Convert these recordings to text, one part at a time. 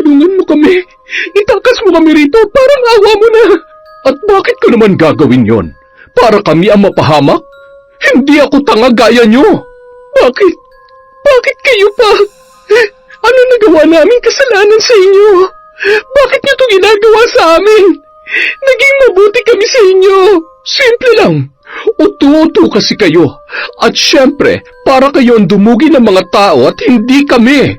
Tulungan mo kami. Itakas mo kami rito. Parang awa mo na. At bakit ko naman gagawin yon? Para kami ang mapahamak? Hindi ako tanga gaya nyo. Bakit? Bakit kayo pa? Ano nagawa namin kasalanan sa inyo? Bakit nyo ito ginagawa sa amin? Naging mabuti kami sa inyo. Simple lang. Uto-uto kasi kayo. At syempre, para kayo ang dumugi ng mga tao at hindi kami.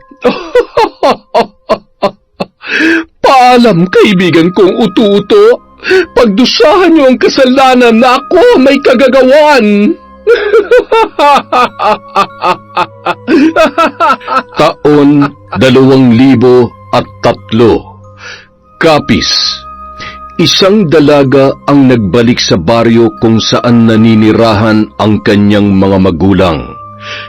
Paalam, kaibigan kong uto-uto. Pagdusahan niyo ang kasalanan na ako may kagagawan. Taon 2003. Kapis. Isang dalaga ang nagbalik sa baryo kung saan naninirahan ang kanyang mga magulang.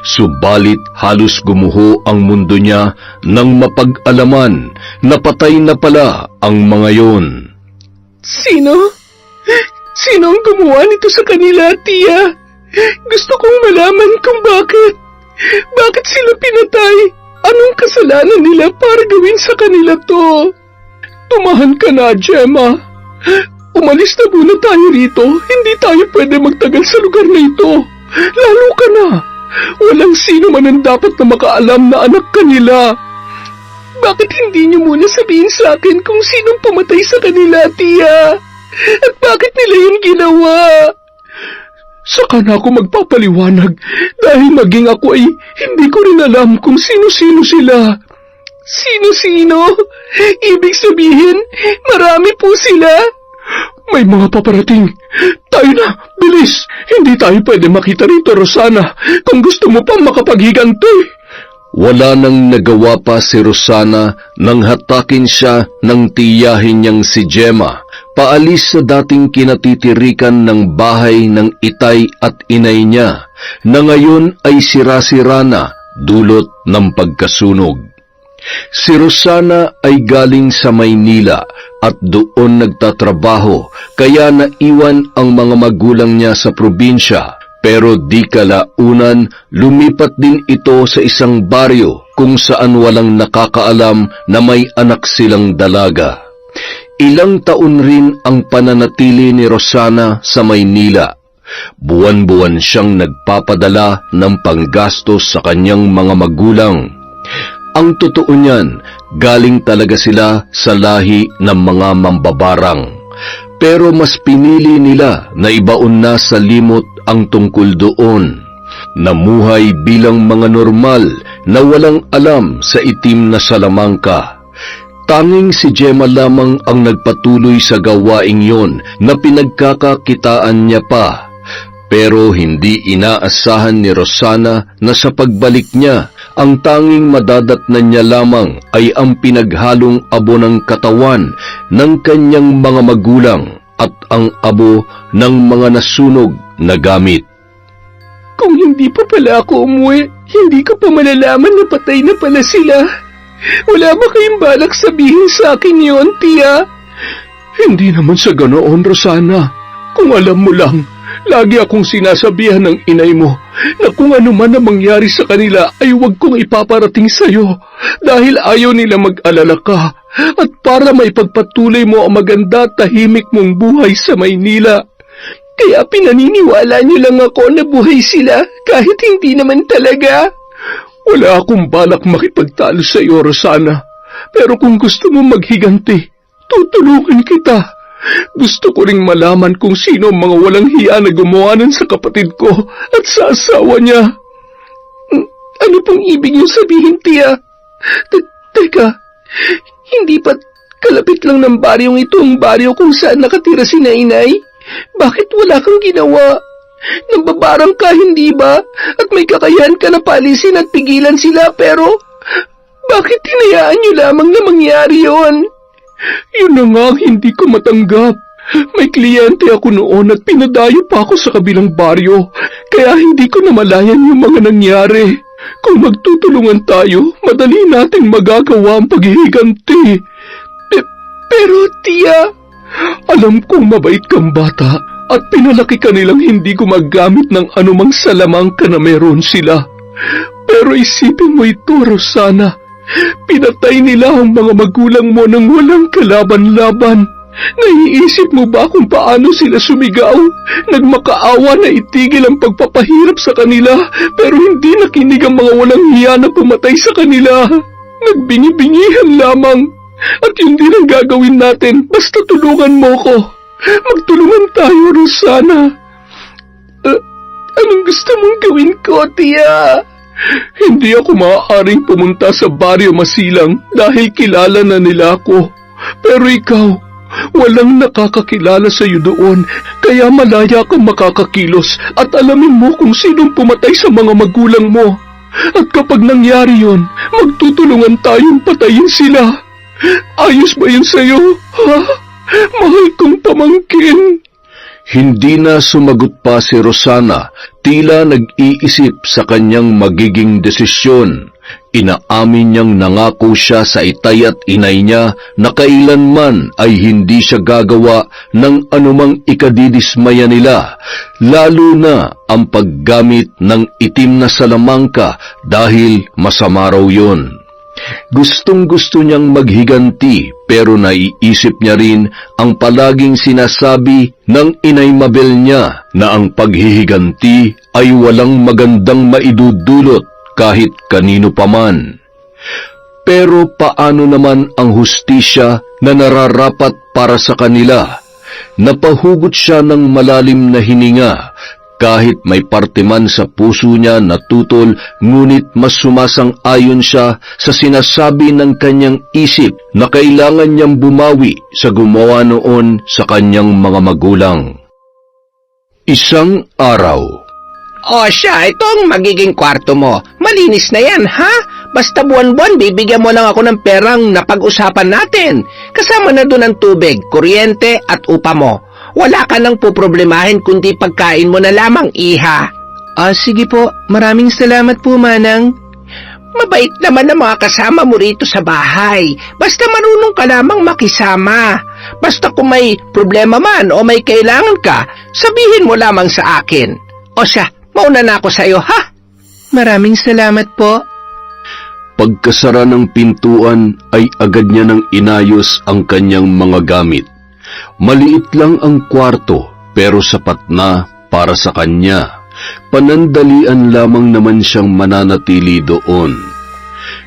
Subalit halos gumuho ang mundo niya nang mapag-alaman na patay na pala ang mga yon. Sino? Sino ang gumawa nito sa kanila, tiya? Gusto kong malaman kung bakit. Bakit sila pinatay? Anong kasalanan nila para gawin sa kanila to? Tumahan ka na, Gemma. Umalis na muna tayo rito. Hindi tayo pwede magtagal sa lugar na ito. Lalo ka na. Walang sino man ang dapat na makaalam na anak ka nila. Bakit hindi niyo muna sabihin sa akin kung sinong pumatay sa kanila, tiya? At bakit nila yung ginawa? Saka na ako magpapaliwanag dahil maging ako ay hindi ko rin alam kung sino-sino sila. Sino-sino? Ibig sabihin, marami po sila? May mga paparating. Tayo na, bilis. Hindi tayo pwede makita rito, Rosana, kung gusto mo pang makapaghiganti. Wala nang nagawa pa si Rosana nang hatakin siya ng tiyahin niyang si Gemma, paalis sa dating kinatitirikan ng bahay ng itay at inay niya, na ngayon ay sira-sira na dulot ng pagkasunog. Si Rosana ay galing sa Maynila at doon nagtatrabaho, kaya naiwan ang mga magulang niya sa probinsya. Pero di kalaunan, lumipat din ito sa isang baryo kung saan walang nakakaalam na may anak silang dalaga. Ilang taon rin ang pananatili ni Rosana sa Maynila. Buwan-buwan siyang nagpapadala ng panggastos sa kanyang mga magulang. Ang totoo niyan, galing talaga sila sa lahi ng mga mambabarang. Pero mas pinili nila na ibaon na sa limot ang tungkol doon. Namuhay bilang mga normal na walang alam sa itim na salamangka. Tanging si Gemma lamang ang nagpatuloy sa gawaing yon na pinagkakakitaan niya pa. Pero hindi inaasahan ni Rosana na sa pagbalik niya, ang tanging madadatnan niya lamang ay ang pinaghalong abo ng katawan ng kanyang mga magulang at ang abo ng mga nasunog na gamit. Kung hindi pa pala ako umuwi, hindi ko pa malalaman na patay na pala sila. Wala ba kayong balak sabihin sa akin yon, tiya? Hindi naman sa ganoon, Rosana. Kung alam mo lang, lagi akong sinasabihan ng inay mo na kung ano man ang mangyari sa kanila ay huwag kong ipaparating sa'yo dahil ayaw nila mag-alala ka at para maipagpatuloy mo ang maganda tahimik mong buhay sa Maynila. Kaya pinaniniwala niyo lang ako na buhay sila kahit hindi naman talaga. Wala akong balak makipagtalo sa iyo, Rosana. Pero kung gusto mo maghiganti, tutulungan kita. Gusto ko ring malaman kung sino ang mga walang hiya na gumawanan sa kapatid ko at sa asawa niya. Ano pong ibig niyo sabihin, tiya? Teka, hindi pa kalapit lang ng baryong ito ang baryo kung saan nakatira si Nainay? Bakit wala kang ginawa? Nambabarang ka, hindi ba? At may kakayahan ka na palisin at pigilan sila, pero bakit hinayaan niyo lamang na mangyari yon? Yun na nga ang hindi ko matanggap. May kliyente ako noon at pinadayo pa ako sa kabilang baryo, kaya hindi ko namalayan yung mga nangyari. Kung magtutulungan tayo, madali nating magagawa ang paghihiganti. Pero tiya, alam kong mabait kang bata at pinalaki ka nilang hindi gumagamit ng anumang salamangka na meron sila. Pero isipin mo ito, Rosana. Pinatay nila ang mga magulang mo nang walang kalaban-laban. Naiisip mo ba kung paano sila sumigaw? Nagmakaawa na itigil ang pagpapahirap sa kanila, pero hindi nakinig ang mga walang hiya na pumatay sa kanila. Nagbingi-bingihan lamang. At yun din ang gagawin natin, basta tulungan mo ko. Magtulungan tayo, Rosana. Anong gusto mong gawin ko, Tia? Hindi ako maaaring pumunta sa Baryo Masilang dahil kilala na nila ako. Pero ikaw, walang nakakakilala sa iyo doon, kaya malaya kang makakakilos at alamin mo kung sinong pumatay sa mga magulang mo. At kapag nangyari yon, magtutulungan tayong patayin sila. Ayos ba yun sa'yo? Ha? Mahal kong pamangkin. Hindi na sumagot pa si Rosana, tila nag-iisip sa kanyang magiging desisyon. Inaamin niyang nangako siya sa itay at inay niya na kailanman ay hindi siya gagawa ng anumang ikadidismaya nila, lalo na ang paggamit ng itim na salamangka dahil masama raw yun. Gustong-gusto niyang maghiganti pero naiisip niya rin ang palaging sinasabi ng Inay Mabel niya na ang paghihiganti ay walang magandang maidudulot kahit kanino paman. Pero paano naman ang hustisya na nararapat para sa kanila? Napahugot siya ng malalim na hininga. Kahit may parte man sa puso niya natutol, ngunit mas sumasang-ayon siya sa sinasabi ng kanyang isip na kailangan niyang bumawi sa gumawa noon sa kanyang mga magulang. Isang araw. O siya, itong magiging kwarto mo. Malinis na yan, ha? Basta buwan-buwan, bibigyan mo lang ako ng perang napag-usapan natin. Kasama na doon ang tubig, kuryente at upa mo. Wala ka nang poproblemahin kundi pagkain mo na lamang, iha. Sige po. Maraming salamat po, Manang. Mabait naman ang mga kasama mo rito sa bahay. Basta marunong ka lamang makisama. Basta kung may problema man o may kailangan ka, sabihin mo lamang sa akin. O siya, mauna na ako sa iyo, ha? Maraming salamat po. Pagkasara ng pintuan ay agad niya nang inayos ang kanyang mga gamit. Maliit lang ang kwarto pero sapat na para sa kanya. Panandalian lamang naman siyang mananatili doon.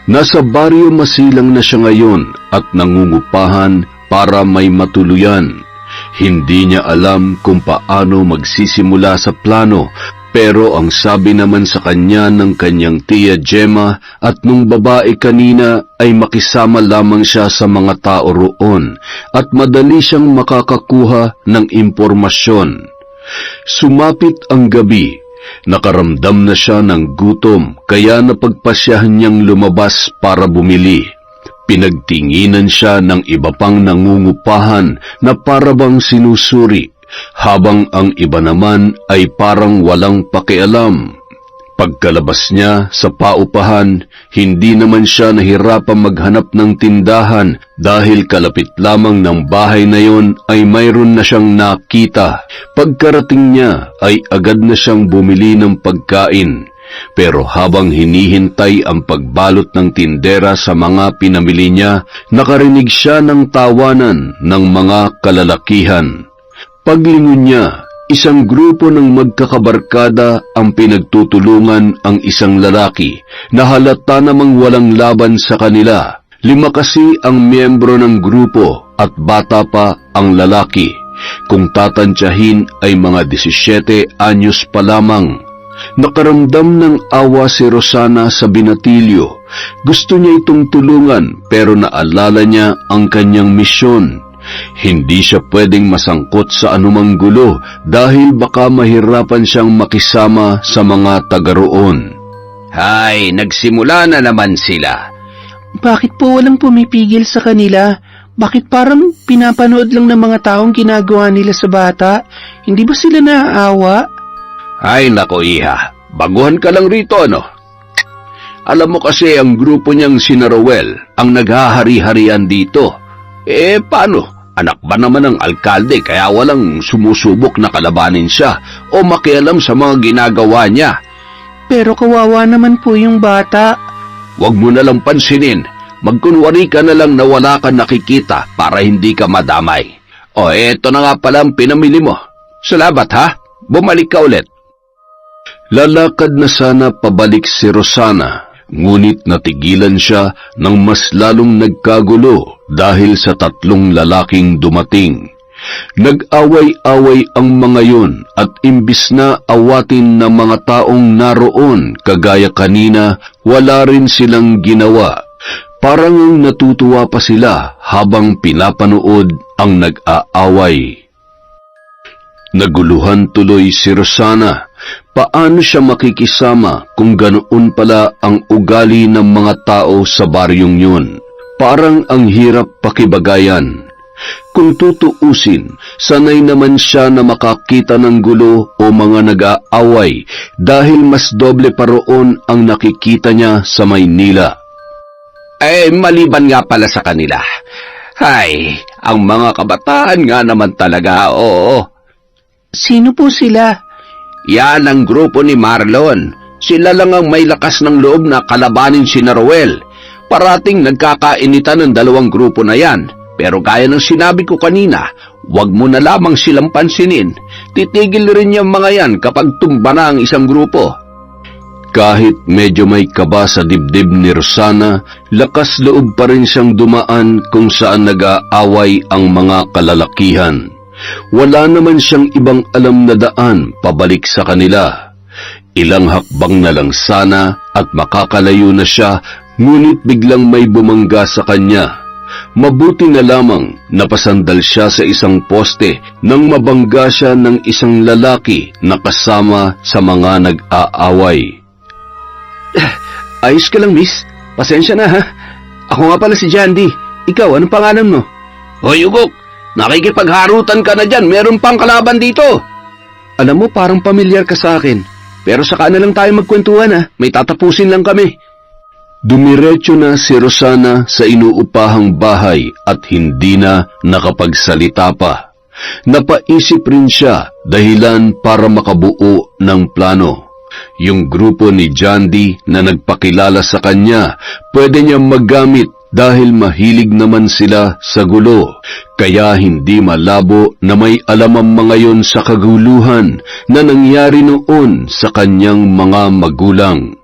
Nasa Baryo Masilang na siya ngayon at nangungupahan para may matuluyan. Hindi niya alam kung paano magsisimula sa plano, pero ang sabi naman sa kanya ng kanyang tiya Gemma at nung babae kanina ay makisama lamang siya sa mga tao roon at madali siyang makakakuha ng impormasyon. Sumapit ang gabi. Nakaramdam na siya ng gutom kaya napagpasyahan niyang lumabas para bumili. Pinagtinginan siya ng iba pang nangungupahan na parabang sinusuri, habang ang iba naman ay parang walang pakialam. Pagkalabas niya sa paupahan, hindi naman siya nahirapang maghanap ng tindahan dahil kalapit lamang ng bahay na yon ay mayroon na siyang nakita. Pagkarating niya ay agad na siyang bumili ng pagkain. Pero habang hinihintay ang pagbalot ng tindera sa mga pinamili niya, nakarinig siya ng tawanan ng mga kalalakihan. Paglingon niya, isang grupo ng magkakabarkada ang pinagtutulungan ang isang lalaki na halata namang walang laban sa kanila. 5 kasi ang miyembro ng grupo at bata pa ang lalaki. Kung tatantyahin ay mga 17 anyos pa lamang. Nakaramdam ng awa si Rosana sa binatilyo. Gusto niya itong tulungan pero naalala niya ang kanyang misyon. Hindi siya pwedeng masangkot sa anumang gulo dahil baka mahirapan siyang makisama sa mga taga roon. Hay, nagsimula na naman sila. Bakit po walang pumipigil sa kanila? Bakit parang pinapanood lang ng mga taong ginagawa nila sa bata? Hindi ba sila naaawa? Ay nako iha, baguhan ka lang rito ano? Alam mo kasi ang grupo niyang sina Rowel ang naghahari-harian dito. Paano? Anak ba naman ng alkalde kaya walang sumusubok na kalabanin siya o makialam sa mga ginagawa niya? Pero kawawa naman po yung bata. Huwag mo na lang pansinin. Magkunwari ka na lang na wala ka nakikita para hindi ka madamay. O, eto na nga pala ang pinamili mo. Salamat ha, bumalik ka ulit. Lalakad na sana pabalik si Rosana, ngunit natigilan siya nang mas lalong nagkagulo dahil sa tatlong lalaking dumating. Nag-away-away ang mga yun at imbis na awatin ng mga taong naroon kagaya kanina, wala rin silang ginawa. Parang natutuwa pa sila habang pinapanood ang nag-aaway. Naguluhan tuloy si Rosana. Paano siya makikisama kung ganoon pala ang ugali ng mga tao sa baryong yun? Parang ang hirap pakibagayan. Kung tutuusin, sanay naman siya na makakita ng gulo o mga nag-aaway dahil mas doble pa roon ang nakikita niya sa Maynila. Maliban nga pala sa kanila. Hay, ang mga kabataan nga naman talaga, oo. Sino po sila? Yan ang grupo ni Marlon. Sila lang ang may lakas ng loob na kalabanin si Naruel. Parating nagkakainitan ng dalawang grupo na yan. Pero gaya ng sinabi ko kanina, huwag mo na lamang silang pansinin. Titigil rin yung mga yan kapag tumba na ang isang grupo. Kahit medyo may kaba sa dibdib ni Rosana, lakas loob pa rin siyang dumaan kung saan nag-aaway ang mga kalalakihan. Wala naman siyang ibang alam na daan pabalik sa kanila. Ilang hakbang na lang sana at makakalayo na siya, ngunit biglang may bumangga sa kanya. Mabuti na lamang napasandal siya sa isang poste nang mabangga siya ng isang lalaki na kasama sa mga nag-aaway. Ayos ka lang, miss. Pasensya na, ha? Ako nga pala si Jandy. Ikaw, anong pangalan mo? Hoy, Ugok! Nakikipagharutan ka na dyan. Meron pang kalaban dito. Alam mo, parang pamilyar ka sa akin. Pero saka na lang tayo magkwentuhan, ha? May tatapusin lang kami. Dumiretso na si Rosana sa inuupahang bahay at hindi na nakapagsalita pa. Napaisip rin siya dahilan para makabuo ng plano. Yung grupo ni Jandy na nagpakilala sa kanya, pwede niyang magamit dahil mahilig naman sila sa gulo. Kaya hindi malabo na may alam ang mga yon sa kaguluhan na nangyari noon sa kanyang mga magulang.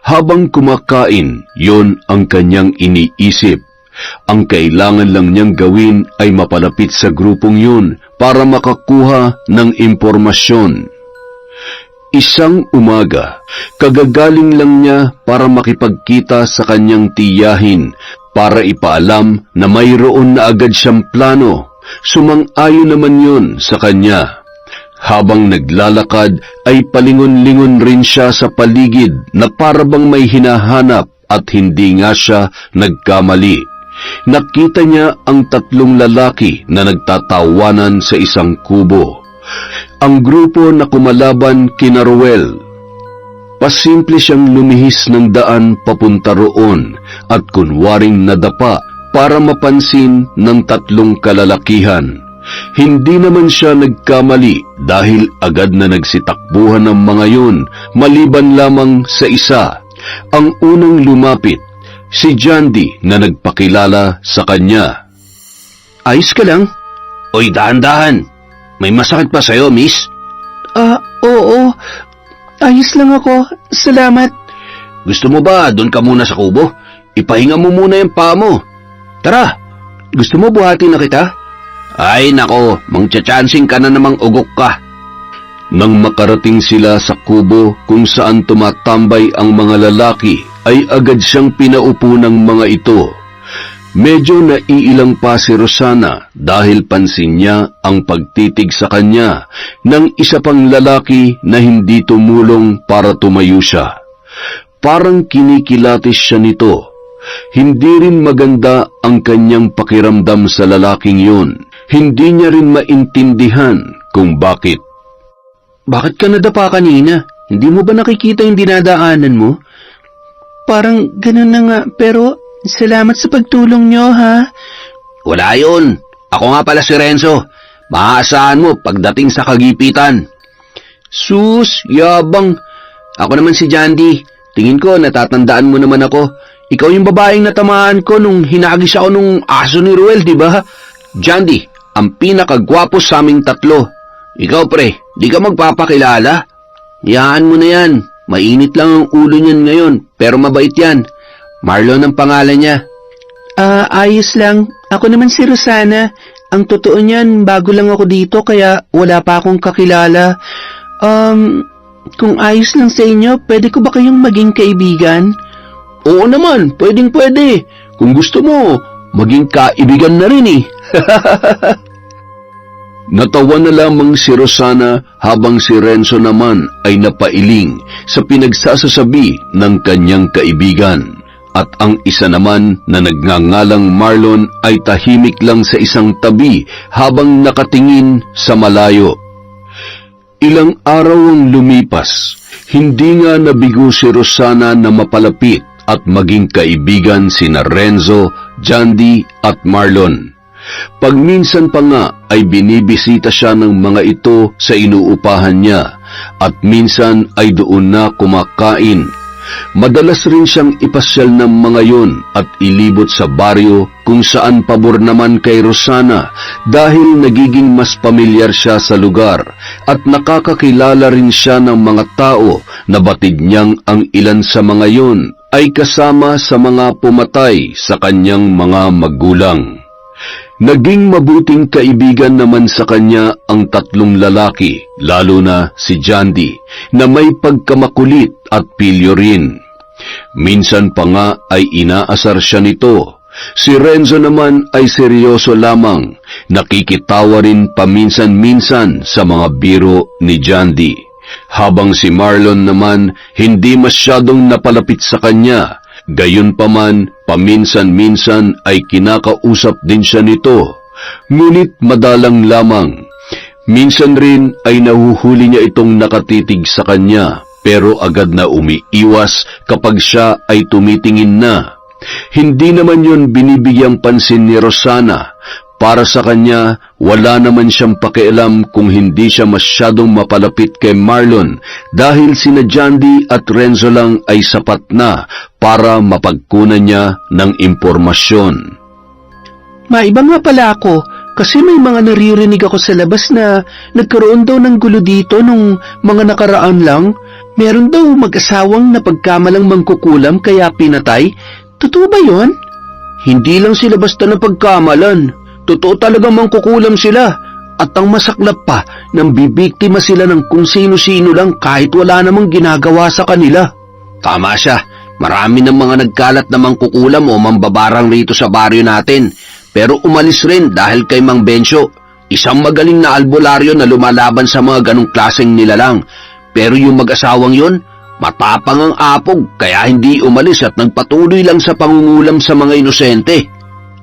Habang kumakain, yon ang kanyang iniisip. Ang kailangan lang niyang gawin ay mapalapit sa grupong yun para makakuha ng impormasyon. Isang umaga, kagagaling lang niya para makipagkita sa kanyang tiyahin para ipaalam na mayroon na agad siyang plano. Sumang-ayon naman yun sa kanya. Habang naglalakad ay palingon-lingon rin siya sa paligid na parabang may hinahanap at hindi nga siya nagkamali. Nakita niya ang tatlong lalaki na nagtatawanan sa isang kubo. Ang grupo na kumalaban kina Ruel. Pasimple siyang lumihis ng daan papunta roon at kunwaring nadapa para mapansin ng tatlong kalalakihan. Hindi naman siya nagkamali dahil agad na nagsitakbuhan ng mga yun maliban lamang sa isa. Ang unang lumapit, si Jandy na nagpakilala sa kanya. Ayos ka lang? Oy, dahan-dahan. May masakit pa sa'yo, miss? Oo. Ayos lang ako. Salamat. Gusto mo ba doon ka muna sa kubo? Ipahinga mo muna yung paa mo. Tara, gusto mo buhatin na kita? Ay, nako, mangtsachansing ka na namang ugok ka. Nang makarating sila sa kubo kung saan tumatambay ang mga lalaki, ay agad siyang pinaupo ng mga ito. Medyo naiilang pa si Rosana dahil pansin niya ang pagtitig sa kanya ng isa pang lalaki na hindi tumulong para tumayo siya. Parang kinikilatis siya nito. Hindi rin maganda ang kanyang pakiramdam sa lalaking yun. Hindi niya rin maintindihan kung bakit. Bakit ka nadapa kanina? Hindi mo ba nakikita yung dinadaanan mo? Parang ganun na nga, pero salamat sa pagtulong nyo, ha? Wala yun. Ako nga pala si Renzo. Maaasahan mo pagdating sa kagipitan. Sus, yabang. Ako naman si Jandy. tingin ko natatandaan mo naman ako. Ikaw yung babaeng natamaan ko nung hinagis ako nung aso ni Ruel, di ba? Jandy, ang pinakagwapo sa aming tatlo. Ikaw pre, di ka magpapakilala? Hayaan mo na yan. Mainit lang ang ulo niyan ngayon, pero mabait yan. Marlon ang pangalan niya. Ayos lang. Ako naman si Rosana. Ang totoo niyan, bago lang ako dito kaya wala pa akong kakilala. Kung ayos lang sa inyo, pwede ko ba kayong maging kaibigan? Oo naman, pwedeng-pwede. Kung gusto mo, maging kaibigan na rin eh. Natawa na lamang si Rosana habang si Renzo naman ay napailing sa pinagsasasabi ng kanyang kaibigan. At ang isa naman na nagngangalang Marlon ay tahimik lang sa isang tabi habang nakatingin sa malayo. Ilang araw ang lumipas, hindi nga nabigo si Rosana na mapalapit at maging kaibigan sina Renzo, Jandy at Marlon. Pagminsan pa nga ay binibisita siya ng mga ito sa inuupahan niya at minsan ay doon na kumakain. Madalas rin siyang ipasyal ng mga yon at ilibot sa baryo kung saan pabor naman kay Rosana dahil nagiging mas pamilyar siya sa lugar at nakakakilala rin siya ng mga tao na batid niyang ang ilan sa mga yon ay kasama sa mga pumatay sa kanyang mga magulang. Naging mabuting kaibigan naman sa kanya ang tatlong lalaki, lalo na si Jandy, na may pagkamakulit at pilyo rin. Minsan pa nga ay inaasar siya nito. Si Renzo naman ay seryoso lamang, nakikitawa rin paminsan-minsan sa mga biro ni Jandy. Habang si Marlon naman hindi masyadong napalapit sa kanya, gayunpaman paminsan-minsan ay kinakausap din siya nito, ngunit madalang lamang. Minsan rin ay nahuhuli niya itong nakatitig sa kanya, pero agad na umiiwas kapag siya ay tumitingin na. Hindi naman yun binibigyang pansin ni Rosana. Para sa kanya, wala naman siyang pakialam kung hindi siya masyadong mapalapit kay Marlon dahil sina Jandy at Renzo lang ay sapat na para mapagkunan niya ng impormasyon. Maiba nga pala ako kasi may mga naririnig ako sa labas na nagkaroon daw ng gulo dito nung mga nakaraan lang. Meron daw mag-asawang napagkamalang mangkukulam kaya pinatay. Totoo ba yon? Hindi lang sila basta napagkamalan. Totoo talagang mangkukulam sila. At ang masaklap pa, nang bibiktima sila ng kung sino-sino lang kahit wala namang ginagawa sa kanila. Tama siya. Marami ng mga nagkalat na mangkukulam o mambabarang rito sa baryo natin. Pero umalis rin dahil kay Mang Bencio. Isang magaling na albularyo na lumalaban sa mga ganong klaseng nilalang. Pero yung mag-asawang yon, matapang ang apog kaya hindi umalis at nagpatuloy lang sa pangungulam sa mga inosente.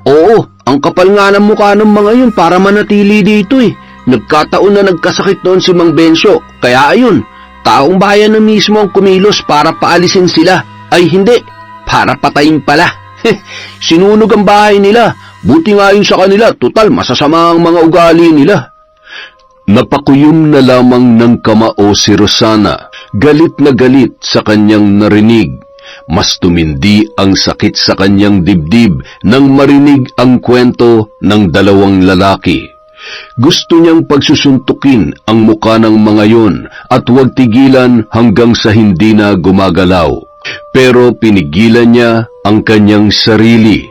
Oo, ang kapal nga ng mukha ng mga yun para manatili dito eh. Nagkataon na nagkasakit noon si Mang Bencio, kaya ayun, taong bayan na mismo ang kumilos para paalisin sila. Ay hindi, para patayin pala. Sinunog ang bahay nila, buti nga yun sa kanila, total masasama ang mga ugali nila. Napakuyom na lamang ng kamao si Rosana, galit na galit sa kanyang narinig. Mas tumindi ang sakit sa kanyang dibdib nang marinig ang kwento ng dalawang lalaki. Gusto niyang pagsusuntukin ang muka ng mga yon at huwag tigilan hanggang sa hindi na gumagalaw. Pero pinigilan niya ang kanyang sarili.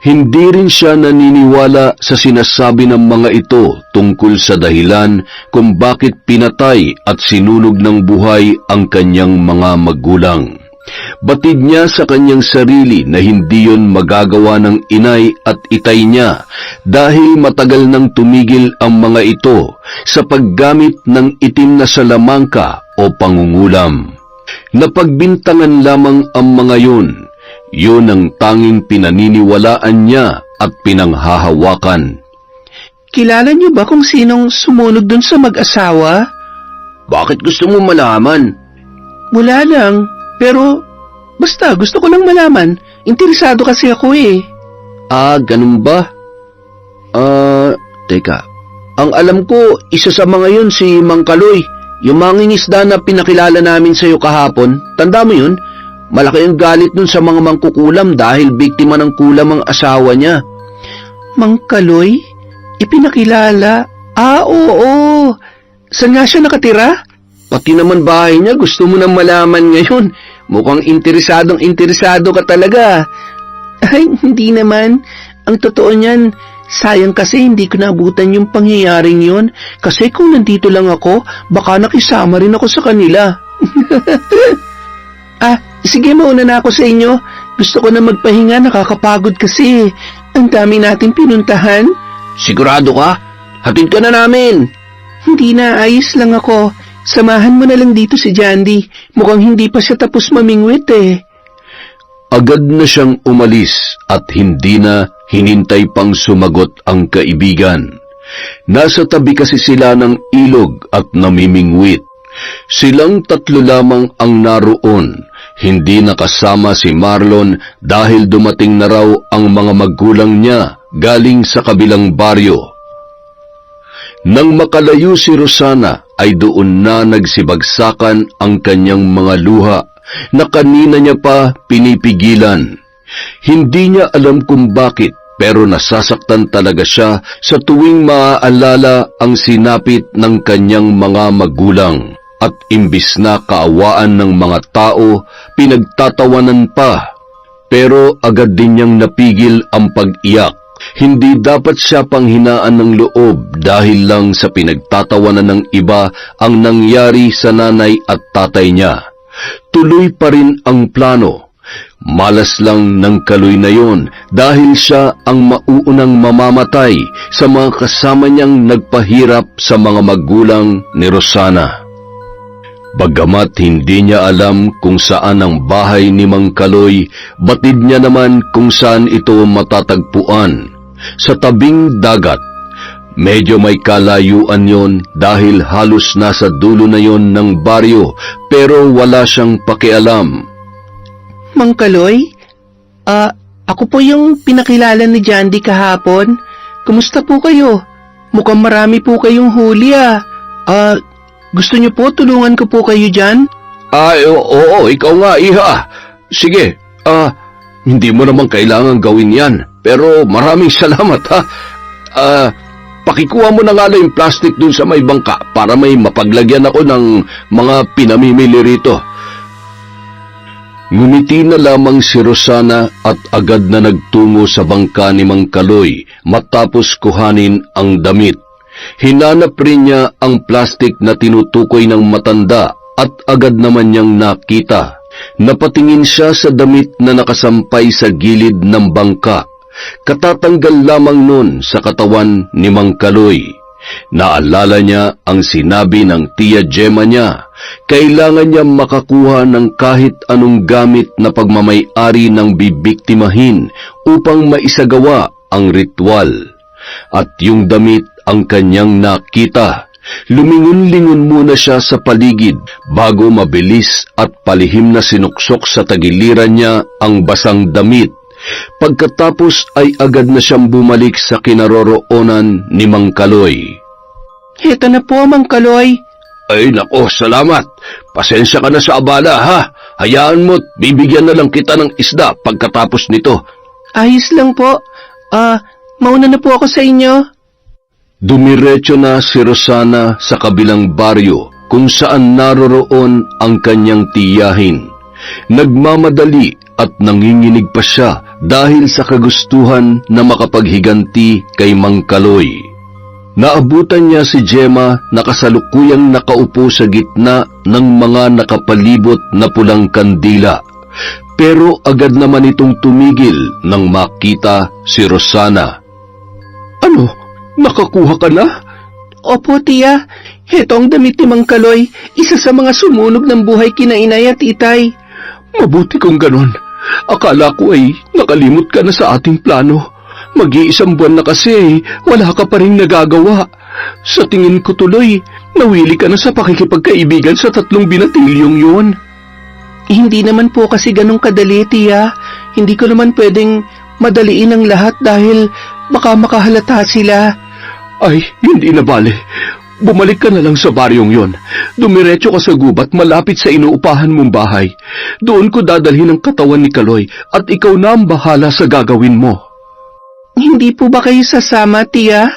Hindi rin siya naniniwala sa sinasabi ng mga ito tungkol sa dahilan kung bakit pinatay at sinunog ng buhay ang kanyang mga magulang. Batid niya sa kanyang sarili na hindi yon magagawa ng inay at itay niya dahil matagal nang tumigil ang mga ito sa paggamit ng itim na salamangka o pangungulam. Napagbintangan lamang ang mga yun ang tanging pinaniniwalaan niya at pinanghahawakan. Kilala niyo ba kung sinong sumunog dun sa mag-asawa? Bakit gusto mo malaman? Wala lang, pero basta gusto ko lang malaman. Interesado kasi ako eh. Ganun ba? Teka. Ang alam ko, isa sa mga yun si Mang Kaloy. Yung mangingisda na pinakilala namin sa'yo kahapon. Tanda mo yun? Malaki ang galit nun sa mga mangkukulam dahil biktima ng kulam ang asawa niya. Mang Kaloy? Ipinakilala? Oo. Saan nga siya nakatira? Pati naman bahay niya, gusto mo nang malaman ngayon. Mukhang interesado ka talaga. Ay, hindi naman. Ang totoo niyan, sayang kasi hindi ko naabutan yung pangyayaring yun. Kasi kung nandito lang ako, baka nakisama rin ako sa kanila. Sige, mauna na ako sa inyo. Gusto ko na magpahinga, nakakapagod kasi. Ang dami nating pinuntahan. Sigurado ka? Hatid ka na namin. Hindi na, ayos lang ako. Samahan mo na lang dito si Jandy. Mukhang hindi pa siya tapos mamingwit eh. Agad na siyang umalis at hindi na hinintay pang sumagot ang kaibigan. Nasa tabi kasi sila ng ilog at namimingwit. Silang tatlo lamang ang naroon. Hindi nakasama si Marlon dahil dumating na raw ang mga magulang niya galing sa kabilang baryo. Nang makalayo si Rosana ay doon na nagsibagsakan ang kanyang mga luha na kanina niya pa pinipigilan. Hindi niya alam kung bakit pero nasasaktan talaga siya sa tuwing maaalala ang sinapit ng kanyang mga magulang. At imbis na kaawaan ng mga tao, pinagtatawanan pa. Pero agad din niyang napigil ang pag-iyak. Hindi dapat siya panghinaan ng loob dahil lang sa pinagtatawanan ng iba ang nangyari sa nanay at tatay niya. Tuloy pa rin ang plano. Malas lang ng Kaloy na yon dahil siya ang mauunang mamamatay sa mga kasama niyang nagpahirap sa mga magulang ni Rosana. Bagamat hindi niya alam kung saan ang bahay ni Mang Kaloy, batid niya naman kung saan ito matatagpuan. Sa tabing dagat. Medyo may kalayuan yon dahil halos nasa dulo na yon ng baryo pero wala siyang pakialam. Mang Kaloy? Ako po yung pinakilala ni Jandy kahapon. Kumusta po kayo? Mukhang marami po kayong huli Gusto niyo po tulungan ko po kayo dyan? Oo, ikaw nga, iha. Sige, hindi mo naman kailangan gawin yan. Pero maraming salamat, ha. Pakikuha mo na nga lang yung plastic dun sa may bangka para may mapaglagyan ako ng mga pinamimili rito. Ngumiti na lamang si Rosana at agad na nagtungo sa bangka ni Mang Kaloy matapos kuhanin ang damit. Hinanap rin niya ang plastic na tinutukoy ng matanda at agad naman niyang nakita. Napatingin siya sa damit na nakasampay sa gilid ng bangka. Katatanggal lamang nun sa katawan ni Mang Kaloy. Naalala niya ang sinabi ng Tia Gemma niya. Kailangan niya makakuha ng kahit anong gamit na pagmamay-ari ng bibiktimahin upang maisagawa ang ritual. At yung damit ang kanyang nakita. Lumingon-lingon muna siya sa paligid bago mabilis at palihim na sinuksok sa tagiliran niya ang basang damit. Pagkatapos ay agad na siyang bumalik sa kinaroroonan ni Mang Kaloy. Heto na po, Mang Kaloy. Ay nako, salamat. Pasensya ka na sa abala, ha. Hayaan mo't bibigyan na lang kita ng isda pagkatapos nito. Ayos lang po. Mauna na po ako sa inyo. Dumiretso na si Rosana sa kabilang baryo kung saan naroroon ang kanyang tiyahin. Nagmamadali at nanginginig pa siya dahil sa kagustuhan na makapaghiganti kay Mang Kaloy. Naabutan niya si Gemma na kasalukuyang nakaupo sa gitna ng mga nakapalibot na pulang kandila. Pero agad naman itong tumigil nang makita si Rosana. Ano? Nakakuha ka na? Opo, tiya. Heto ang damit ni Mang Kaloy. Isa sa mga sumunog ng buhay kina inay at itay. Mabuti kung ganon. Akala ko ay nakalimot ka na sa ating plano. Mag-iisang buwan na kasi, wala ka pa rin nagagawa. Sa tingin ko tuloy, nawili ka na sa pakikipagkaibigan sa 3 binatilyong yun. Hindi naman po kasi ganong kadali, tiya. Hindi ko naman pwedeng madaliin ang lahat dahil baka makahalata sila. Ay, hindi na bale. Bumalik ka na lang sa baryong yon. Dumiretso ka sa gubat malapit sa inuupahan mong bahay. Doon ko dadalhin ang katawan ni Kaloy at ikaw na ang bahala sa gagawin mo. Hindi po ba kayo sasama, tiya?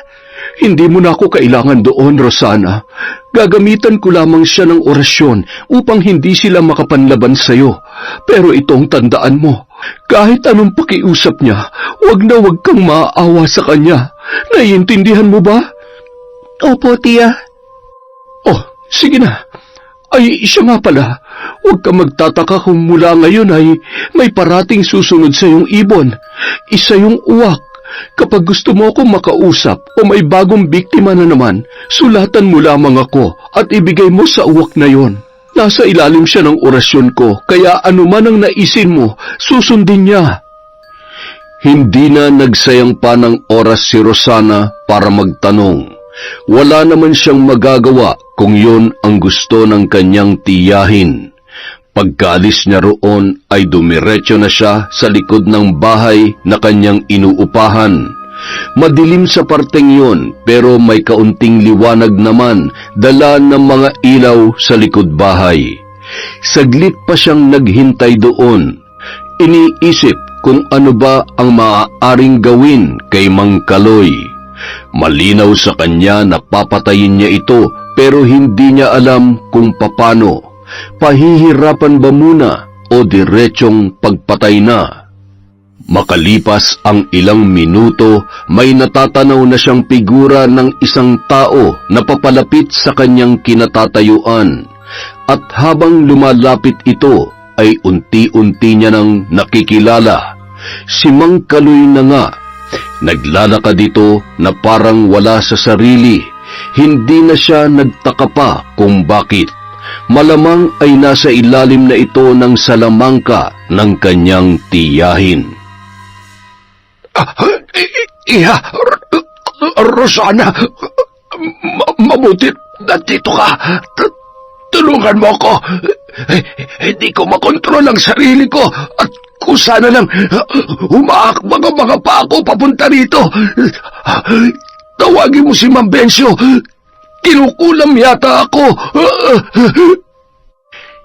Hindi mo na ako kailangan doon, Rosana. Gagamitan ko lamang siya ng orasyon upang hindi sila makapanlaban sa'yo. Pero itong tandaan mo, kahit anong pakiusap niya, wag na wag kang maaawa sa kanya. Naiintindihan mo ba? Opo, tiya. Oh, sige na. Ay, siya nga pala. Huwag ka magtataka kung mula ngayon ay may parating susunod sa iyong ibon. Isa yung uwak. Kapag gusto mo akong makausap o may bagong biktima na naman, sulatan mo lamang ako at ibigay mo sa uwak na yon. Nasa ilalim siya ng orasyon ko, kaya anuman ang naisin mo, susundin niya. Hindi na nagsayang pa ng oras si Rosana para magtanong. Wala naman siyang magagawa kung yon ang gusto ng kanyang tiyahin. Pagkaalis niya roon ay dumiretso na siya sa likod ng bahay na kanyang inuupahan. Madilim sa parteng yon pero may kaunting liwanag naman dala ng mga ilaw sa likod bahay. Saglit pa siyang naghintay doon. Iniisip kung ano ba ang maaaring gawin kay Mang Kaloy. Malinaw sa kanya na papatayin niya ito pero hindi niya alam kung papano. Pahihirapan ba muna o diretsong pagpatay na? Makalipas ang ilang minuto, may natatanaw na siyang figura ng isang tao na papalapit sa kanyang kinatatayuan. At habang lumalapit ito, ay unti-unti niya nang nakikilala. Si Mang Kaloy na nga. Naglalakad ito na parang wala sa sarili. Hindi na siya nagtaka pa kung bakit. Malamang ay nasa ilalim na ito ng salamangka ng kanyang tiyahin. Rosana, mabuti nandito ka. Tulungan mo ako. Hindi ko makontrol ang sarili ko at kung sana lang humaakbang ang mga pa ako papunta rito. Tawagin mo si Mang Bencio. Kinukulam yata ako.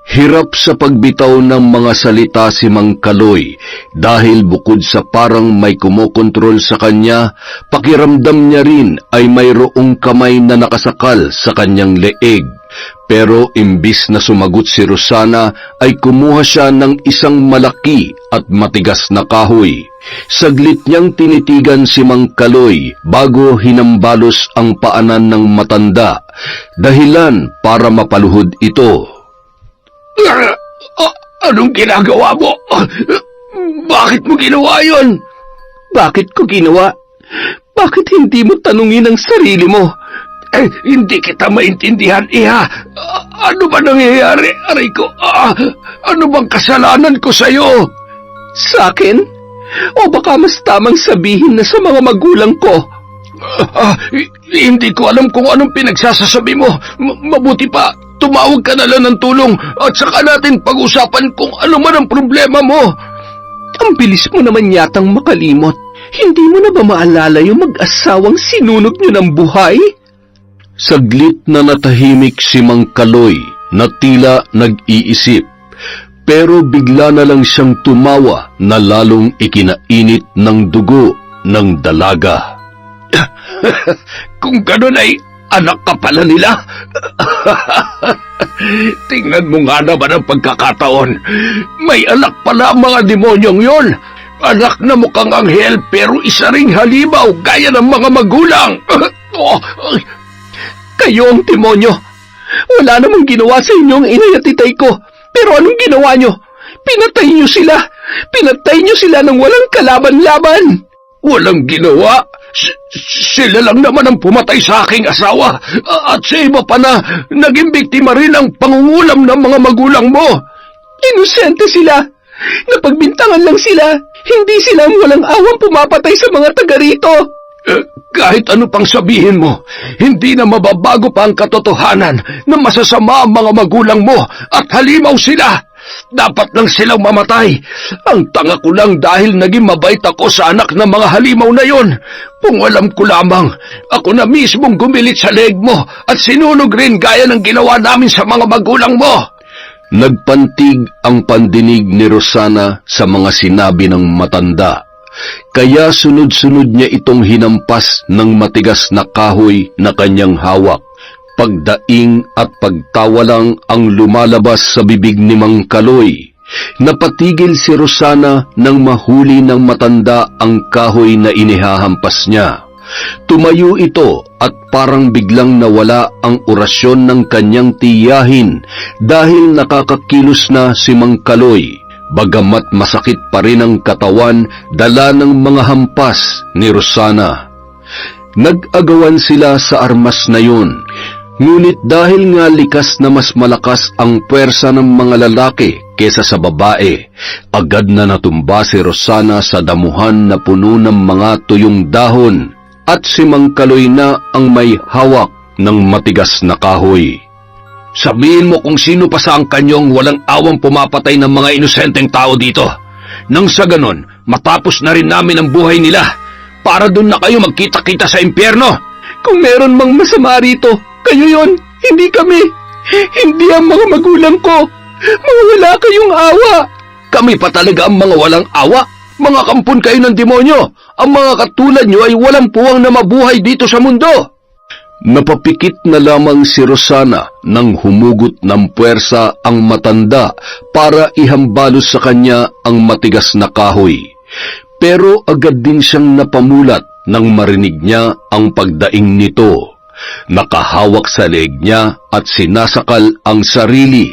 Hirap sa pagbitaw ng mga salita si Mang Kaloy dahil bukod sa parang may kumokontrol sa kanya, pakiramdam niya rin ay mayroong kamay na nakasakal sa kanyang leeg. Pero imbis na sumagot si Rosana ay kumuha siya ng isang malaki at matigas na kahoy. Saglit niyang tinitigan si Mang Kaloy bago hinambalos ang paanan ng matanda, dahilan para mapaluhod ito. Anong ginagawa mo? Bakit mo ginawa yon? Bakit ko ginawa? Bakit hindi mo tanungin ang sarili mo? Hindi kita maintindihan, Iha. Ano ba nangyayari? Aray ko, ano bang kasalanan ko sa'yo? Sa akin? O baka mas tamang sabihin na sa mga magulang ko? Hindi ko alam kung anong pinagsasasabi mo. Mabuti pa, tumawag ka na lang ng tulong at saka natin pag-usapan kung ano man ang problema mo. Ang bilis mo naman yatang makalimot. Hindi mo na ba maalala yung mag-asawang sinunog niyo ng buhay? Saglit na natahimik si Mang Kaloy na tila nag-iisip, pero bigla na lang siyang tumawa na lalong ikinainit ng dugo ng dalaga. Kung gano'n ay anak ka pala nila. Tingnan mo nga naman ang pagkakataon. May anak pala ang mga demonyong yon. Anak na mukhang anghel pero isa ring halimaw gaya ng mga magulang. Kayo ang demonyo. Wala namang ginawa sa inyong inay at itay ko. Pero anong ginawa nyo? Pinatay nyo sila. Pinatay nyo sila nang walang kalaban-laban. Walang ginawa. Sila lang naman ang pumatay sa aking asawa. At sa iba pa na naging biktima rin ang pangungulam ng mga magulang mo. Inosente sila. Napagbintangan lang sila. Hindi sila ang walang awang pumapatay sa mga taga rito. Kahit ano pang sabihin mo, hindi na mababago pa ang katotohanan na masasama ang mga magulang mo at halimaw sila. Dapat lang silang mamatay. Ang tanga ko lang dahil naging mabait ako sa anak ng mga halimaw na yon. Kung alam ko lamang, ako na mismong gumilit sa leeg mo at sinunog rin gaya ng ginawa namin sa mga magulang mo. Nagpantig ang pandinig ni Rosana sa mga sinabi ng matanda. Kaya sunod-sunod niya itong hinampas ng matigas na kahoy na kanyang hawak. Pagdaing at pagtawa lang ang lumalabas sa bibig ni Mang Kaloy. Napatigil si Rosana nang mahuli ng matanda ang kahoy na inihahampas niya. Tumayo ito at parang biglang nawala ang orasyon ng kanyang tiyahin dahil nakakakilos na si Mang Kaloy. Bagamat masakit pa rin ang katawan, dala ng mga hampas ni Rosana. Nag-agawan sila sa armas na yun. Ngunit dahil nga likas na mas malakas ang puwersa ng mga lalaki kesa sa babae, agad na natumba si Rosana sa damuhan na puno ng mga tuyong dahon at si Mang Kaloy na ang may hawak ng matigas na kahoy. Sabihin mo kung sino pa sa ang kanyong walang awang pumapatay ng mga inosenteng tao dito. Nang sa ganon, matapos na rin namin ang buhay nila para doon na kayo magkita-kita sa impyerno. Kung meron mang masama rito, kayo yon, hindi kami. Hindi ang mga magulang ko. Mga wala kayong awa. Kami pa talaga ang mga walang awa. Mga kampon kayo ng demonyo. Ang mga katulad nyo ay walang puwang na mabuhay dito sa mundo. Napapikit na lamang si Rosana nang humugot ng puwersa ang matanda para ihambalos sa kanya ang matigas na kahoy. Pero agad din siyang napamulat nang marinig niya ang pagdaing nito. Nakahawak sa leeg niya at sinasakal ang sarili.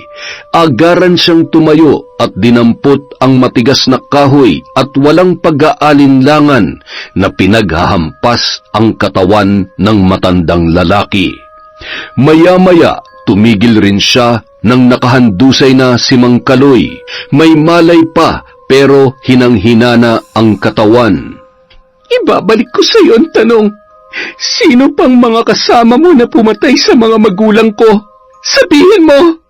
Agaran siyang tumayo at dinampot ang matigas na kahoy at walang pag-aalinlangan na pinaghahampas ang katawan ng matandang lalaki. Maya-maya, tumigil rin siya nang nakahandusay na si Mang Kaloy. May malay pa pero hinang-hina na ang katawan. Ibabalik ko sa iyo ang tanong. Sino pang mga kasama mo na pumatay sa mga magulang ko? Sabihin mo!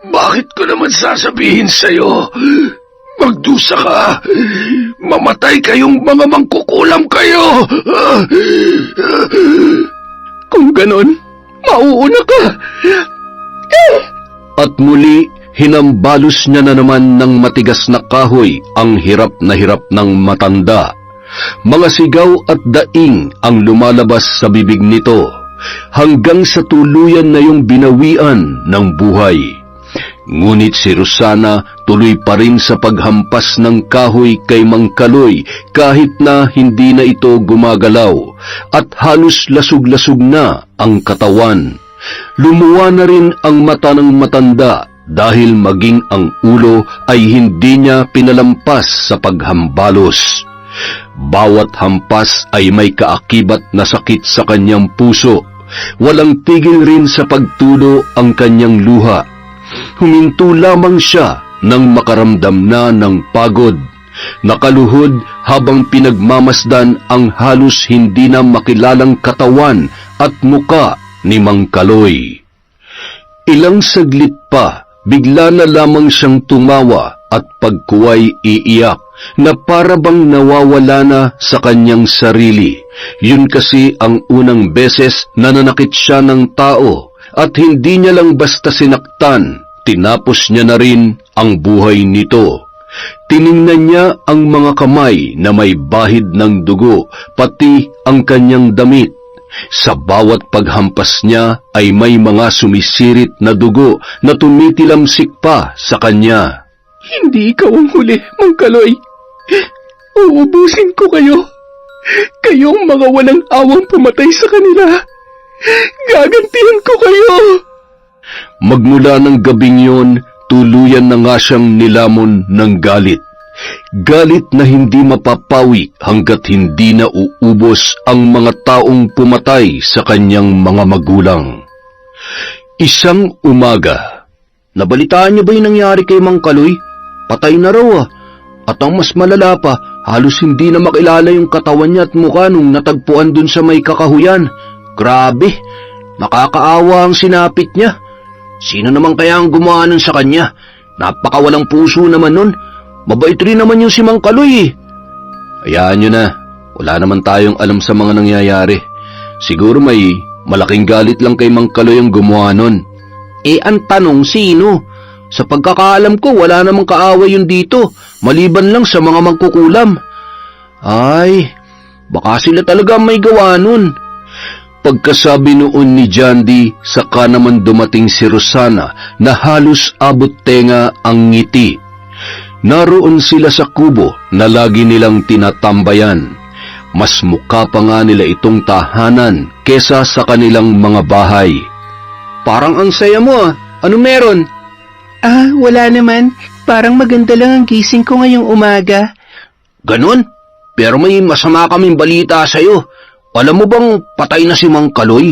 Bakit ko naman sasabihin sa'yo? Magdusa ka! Mamatay kayong mga mangkukulam kayo! Kung ganon, mauuna ka! At muli, hinambalos niya na naman ng matigas na kahoy ang hirap ng matanda. Mga sigaw at daing ang lumalabas sa bibig nito, hanggang sa tuluyan na yung binawian ng buhay. Ngunit si Rosana tuloy pa rin sa paghampas ng kahoy kay Mang Kaloy kahit na hindi na ito gumagalaw at halos lasug-lasug na ang katawan. Lumuwa na rin ang mata ng matanda dahil maging ang ulo ay hindi niya pinalampas sa paghambalos. Bawat hampas ay may kaakibat na sakit sa kanyang puso. Walang tigil rin sa pagtulo ang kanyang luha. Huminto lamang siya nang makaramdam na ng pagod. Nakaluhod habang pinagmamasdan ang halos hindi na makilalang katawan at muka ni Mang Kaloy. Ilang saglit pa, bigla na lamang siyang tumawa at pagkuway iiyak na para bang nawawala na sa kanyang sarili. Yun kasi ang unang beses na nanakit siya ng tao at hindi niya lang basta sinaktan, tinapos niya na rin ang buhay nito. Tiningnan niya ang mga kamay na may bahid ng dugo, pati ang kanyang damit. Sa bawat paghampas niya ay may mga sumisirit na dugo na tumitilamsik pa sa kanya. Hindi ikaw ang huli, Mang Kaloy. Uubusin ko kayo. Kayong mga walang awang pumatay sa kanila. Gagantihan ko kayo. Magmula ng gabing yon, tuluyan na nga siyang nilamon ng galit. Galit na hindi mapapawi hanggat hindi na uubos ang mga taong pumatay sa kanyang mga magulang. Isang umaga. Nabalitaan niyo ba yung nangyari kay Mang Kaloy? Patay na raw At ang mas malala pa, halos hindi na makilala yung katawan niya at mukha nung natagpuan dun sa may kakahuyan. Grabe, nakakaawa ang sinapit niya. Sino naman kaya ang gumawa nun sa kanya? Napakawalang puso naman nun. Mabait rin naman yung si Mang Kaloy eh. Hayaan nyo na. Wala naman tayong alam sa mga nangyayari. Siguro may malaking galit lang kay Mang Kaloy ang gumawa nun. Ang tanong sino? Sa pagkakaalam ko, wala namang kaaway yun dito, maliban lang sa mga magkukulam. Ay, baka sila talaga may gawa nun. Pagkasabi noon ni Jandy, saka naman dumating si Rosana na halos abot tenga ang ngiti. Naroon sila sa kubo na lagi nilang tinatambayan. Mas mukha pa nga nila itong tahanan kesa sa kanilang mga bahay. Parang ang saya mo ah. Ano meron? Wala naman. Parang maganda lang ang gising ko ngayong umaga. Ganon? Pero may masama kaming balita sa'yo. Alam mo bang patay na si Mang Kaloy?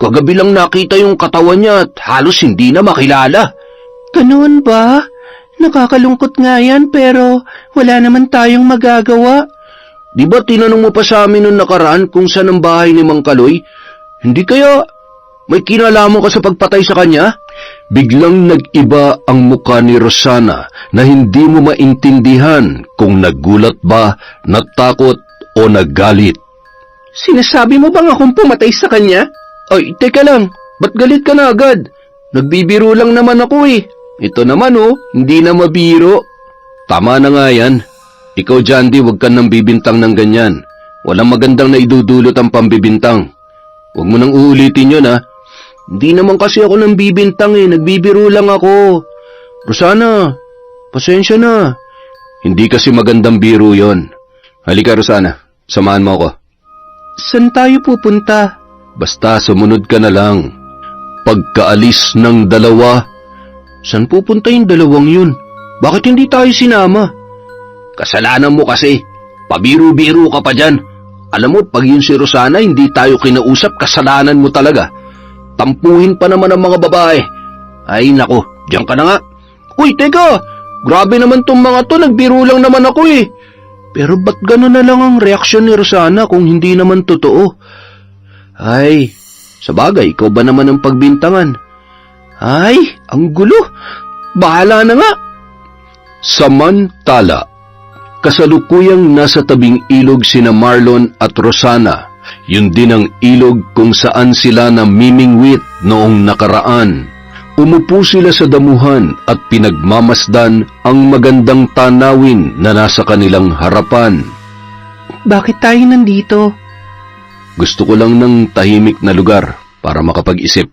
Kagabi lang nakita yung katawan niya at halos hindi na makilala. Ganoon ba? Nakakalungkot nga yan pero wala naman tayong magagawa. Di ba tinanong mo pa sa amin nung nakaraan kung saan ang bahay ni Mang Kaloy? Hindi kaya may kinalaman ka sa pagpatay sa kanya? Biglang nag-iba ang mukha ni Rosana na hindi mo maintindihan kung nagulat ba, natakot o naggalit. Sinasabi mo bang akong pumatay sa kanya? Ay, teka lang, ba't galit ka na agad? Nagbibiro lang naman ako eh. Ito naman oh, hindi na mabiro. Tama na nga yan. Ikaw, Jandy, huwag ka nang bibintang ng ganyan. Walang magandang na idudulot ang pambibintang. Huwag mo nang uulitin yun ha. Hindi naman kasi ako nang bibintang eh, nagbibiro lang ako. Rosana, pasensya na. Hindi kasi magandang biro yon. Halika Rosana, samahan mo ako. Saan tayo pupunta? Basta sumunod ka na lang. Pagkaalis ng dalawa, saan pupunta yung dalawang yun? Bakit hindi tayo sinama? Kasalanan mo kasi. Pabiro-biro ka pa dyan. Alam mo, pag yun si Rosana, hindi tayo kinausap, kasalanan mo talaga. Tampuhin pa naman ang mga babae. Ay nako, diyan ka na nga. Uy, teka! Grabe naman tong mga to, nagbiro lang naman ako eh. Pero ba't gano'n na lang ang reaksyon ni Rosana kung hindi naman totoo? Ay, sabagay, ikaw ba naman ang pagbintangan? Ay, ang gulo. Bahala na nga. Samantala, kasalukuyang nasa tabing ilog sina Marlon at Rosana. Yun din ang ilog kung saan sila namimingwit noong nakaraan. Umupo sila sa damuhan at pinagmamasdan ang magandang tanawin na nasa kanilang harapan. Bakit tayo nandito? Gusto ko lang ng tahimik na lugar para makapag-isip.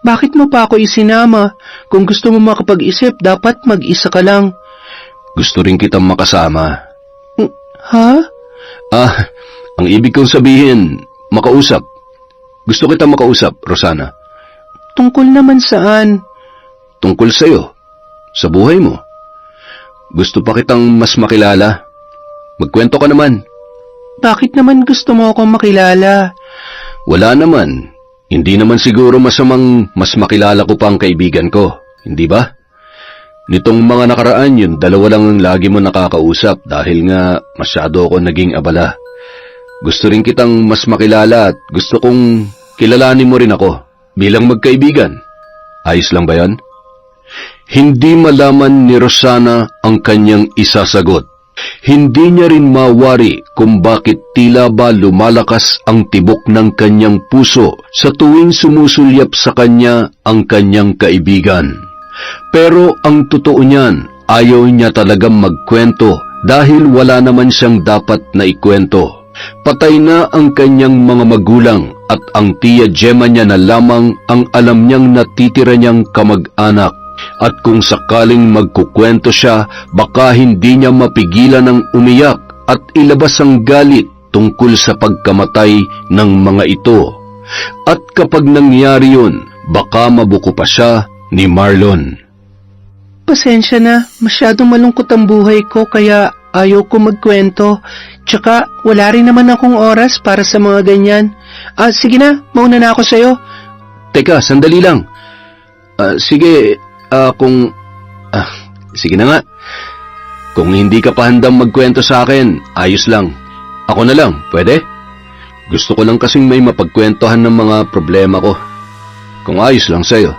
Bakit mo pa ako isinama? Kung gusto mo makapag-isip, dapat mag-isa ka lang. Gusto rin kitang makasama. Ha? Ang ibig kong sabihin, makausap. Gusto kitang makausap, Rosana. Tungkol naman saan? Tungkol sa'yo, sa buhay mo. Gusto pa kitang mas makilala. Magkwento ka naman. Bakit naman gusto mo akong makilala? Wala naman. Hindi naman siguro masamang mas makilala ko pa ang kaibigan ko, hindi ba? Nitong mga nakaraan yun, dalawa lang ang lagi mo nakakausap dahil nga masyado ako naging abala. Gusto rin kitang mas makilala at gusto kong kilalanin mo rin ako bilang magkaibigan. Ayos lang ba yan? Hindi malaman ni Rosana ang kanyang isasagot. Hindi niya rin mawari kung bakit tila ba lumalakas ang tibok ng kanyang puso sa tuwing sumusulyap sa kanya ang kanyang kaibigan. Pero ang totoo niyan, ayaw niya talagang magkwento dahil wala naman siyang dapat na ikwento. Patay na ang kanyang mga magulang at ang tiya Gemma niya na lamang ang alam niyang natitira niyang kamag-anak. At kung sakaling magkukwento siya, baka hindi niya mapigilan ng umiyak at ilabas ang galit tungkol sa pagkamatay ng mga ito. At kapag nangyari yun, baka mabuko pa siya ni Marlon. Pasensya na, masyadong malungkot ang buhay ko kaya ayaw ko magkwento. Tsaka wala rin naman akong oras para sa mga ganyan. Sige na, mauna na ako sa'yo. Teka, sandali lang. Sige na nga. Kung hindi ka pa handang magkwento sa akin, ayos lang. Ako na lang, pwede? Gusto ko lang kasing may mapagkwentuhan ng mga problema ko. Kung ayos lang sa'yo.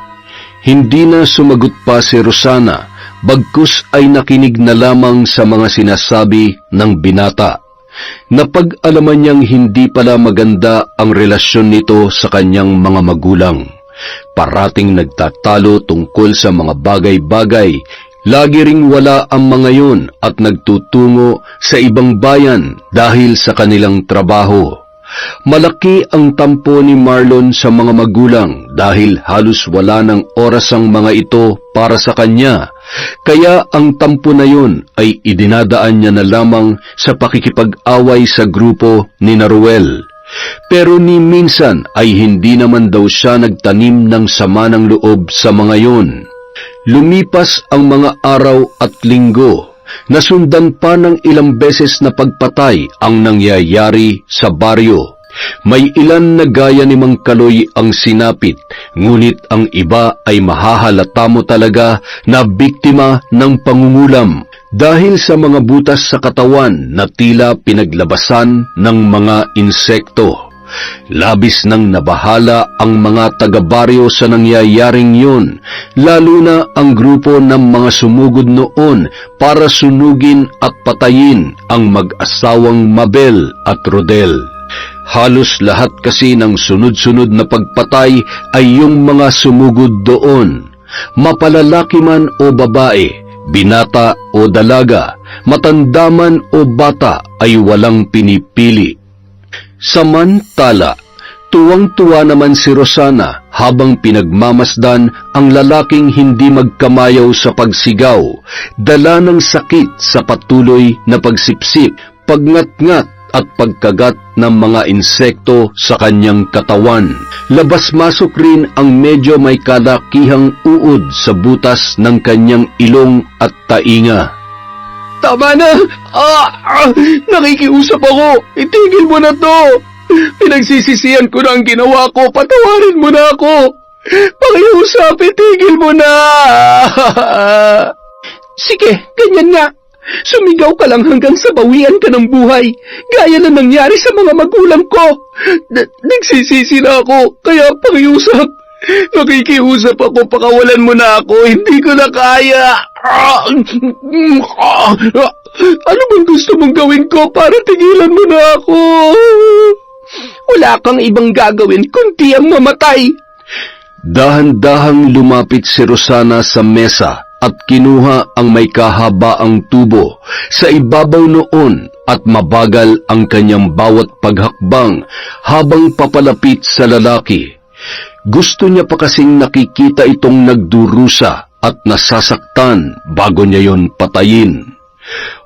Hindi na sumagot pa si Rosana, bagkus ay nakinig na lamang sa mga sinasabi ng binata. Napag-alaman niyang hindi pala maganda ang relasyon nito sa kanyang mga magulang. Parating nagtatalo tungkol sa mga bagay-bagay. Lagi ring wala ang mga yun at nagtutungo sa ibang bayan dahil sa kanilang trabaho. Malaki ang tampo ni Marlon sa mga magulang dahil halos wala ng oras ang mga ito para sa kanya. Kaya ang tampo na yun ay idinadaan niya na lamang sa pakikipag-away sa grupo ni Ruel. Pero ni minsan ay hindi naman daw siya nagtanim ng sama ng loob sa mga yun. Lumipas ang mga araw at linggo. Nasundan pa ng ilang beses na pagpatay ang nangyayari sa baryo. May ilan na gaya ni Mang Kaloy ang sinapit, ngunit ang iba ay mahahalata mo talaga na biktima ng pangungulam dahil sa mga butas sa katawan na tila pinaglabasan ng mga insekto. Labis nang nabahala ang mga taga-baryo sa nangyayaring yun, lalo na ang grupo ng mga sumugod noon para sunugin at patayin ang mag-asawang Mabel at Rodel. Halos lahat kasi ng sunod-sunod na pagpatay ay yung mga sumugod doon. Mapalalaki man o babae, binata o dalaga, matanda man o bata ay walang pinipili. Samantala, tuwang-tuwa naman si Rosana habang pinagmamasdan ang lalaking hindi magkamayaw sa pagsigaw, dala ng sakit sa patuloy na pagsipsip, pagngat-ngat at pagkagat ng mga insekto sa kanyang katawan. Labas-masok rin ang medyo may kalakihang uod sa butas ng kanyang ilong at tainga. Tama na! Nakikiusap ako! Itigil mo na to! Pinagsisisihan ko na ang ginawa ko. Patawarin mo na ako! Pakiusap, itigil mo na! Sige, ganyan nga. Sumigaw ka lang hanggang sa bawian ka ng buhay. Gaya na nangyari sa mga magulang ko. Nagsisisi na ako, kaya pakiusap. Nakikiusap ako, pakawalan mo na ako. Hindi ko na kaya. Ano bang gusto mong gawin ko para tigilan mo na ako? Wala kang ibang gagawin kundi ang mamatay. Dahan-dahang lumapit si Rosana sa mesa at kinuha ang may kahabaang tubo sa ibabaw noon at mabagal ang kanyang bawat paghakbang habang papalapit sa lalaki. Gusto niya pa kasing nakikita itong nagdurusa at nasasaktan bago niya yon patayin.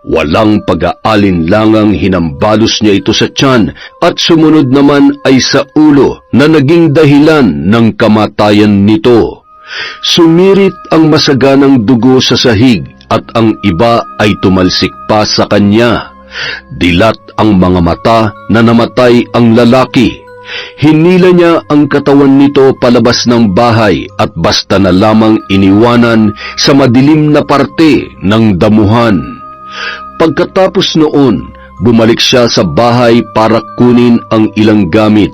Walang pag-aalinlangang hinambalos niya ito sa tiyan at sumunod naman ay sa ulo na naging dahilan ng kamatayan nito. Sumirit ang masaganang dugo sa sahig at ang iba ay tumalsik pa sa kanya. Dilat ang mga mata na namatay ang lalaki. Hinila niya ang katawan nito palabas ng bahay at basta na lamang iniwanan sa madilim na parte ng damuhan. Pagkatapos noon, bumalik siya sa bahay para kunin ang ilang gamit.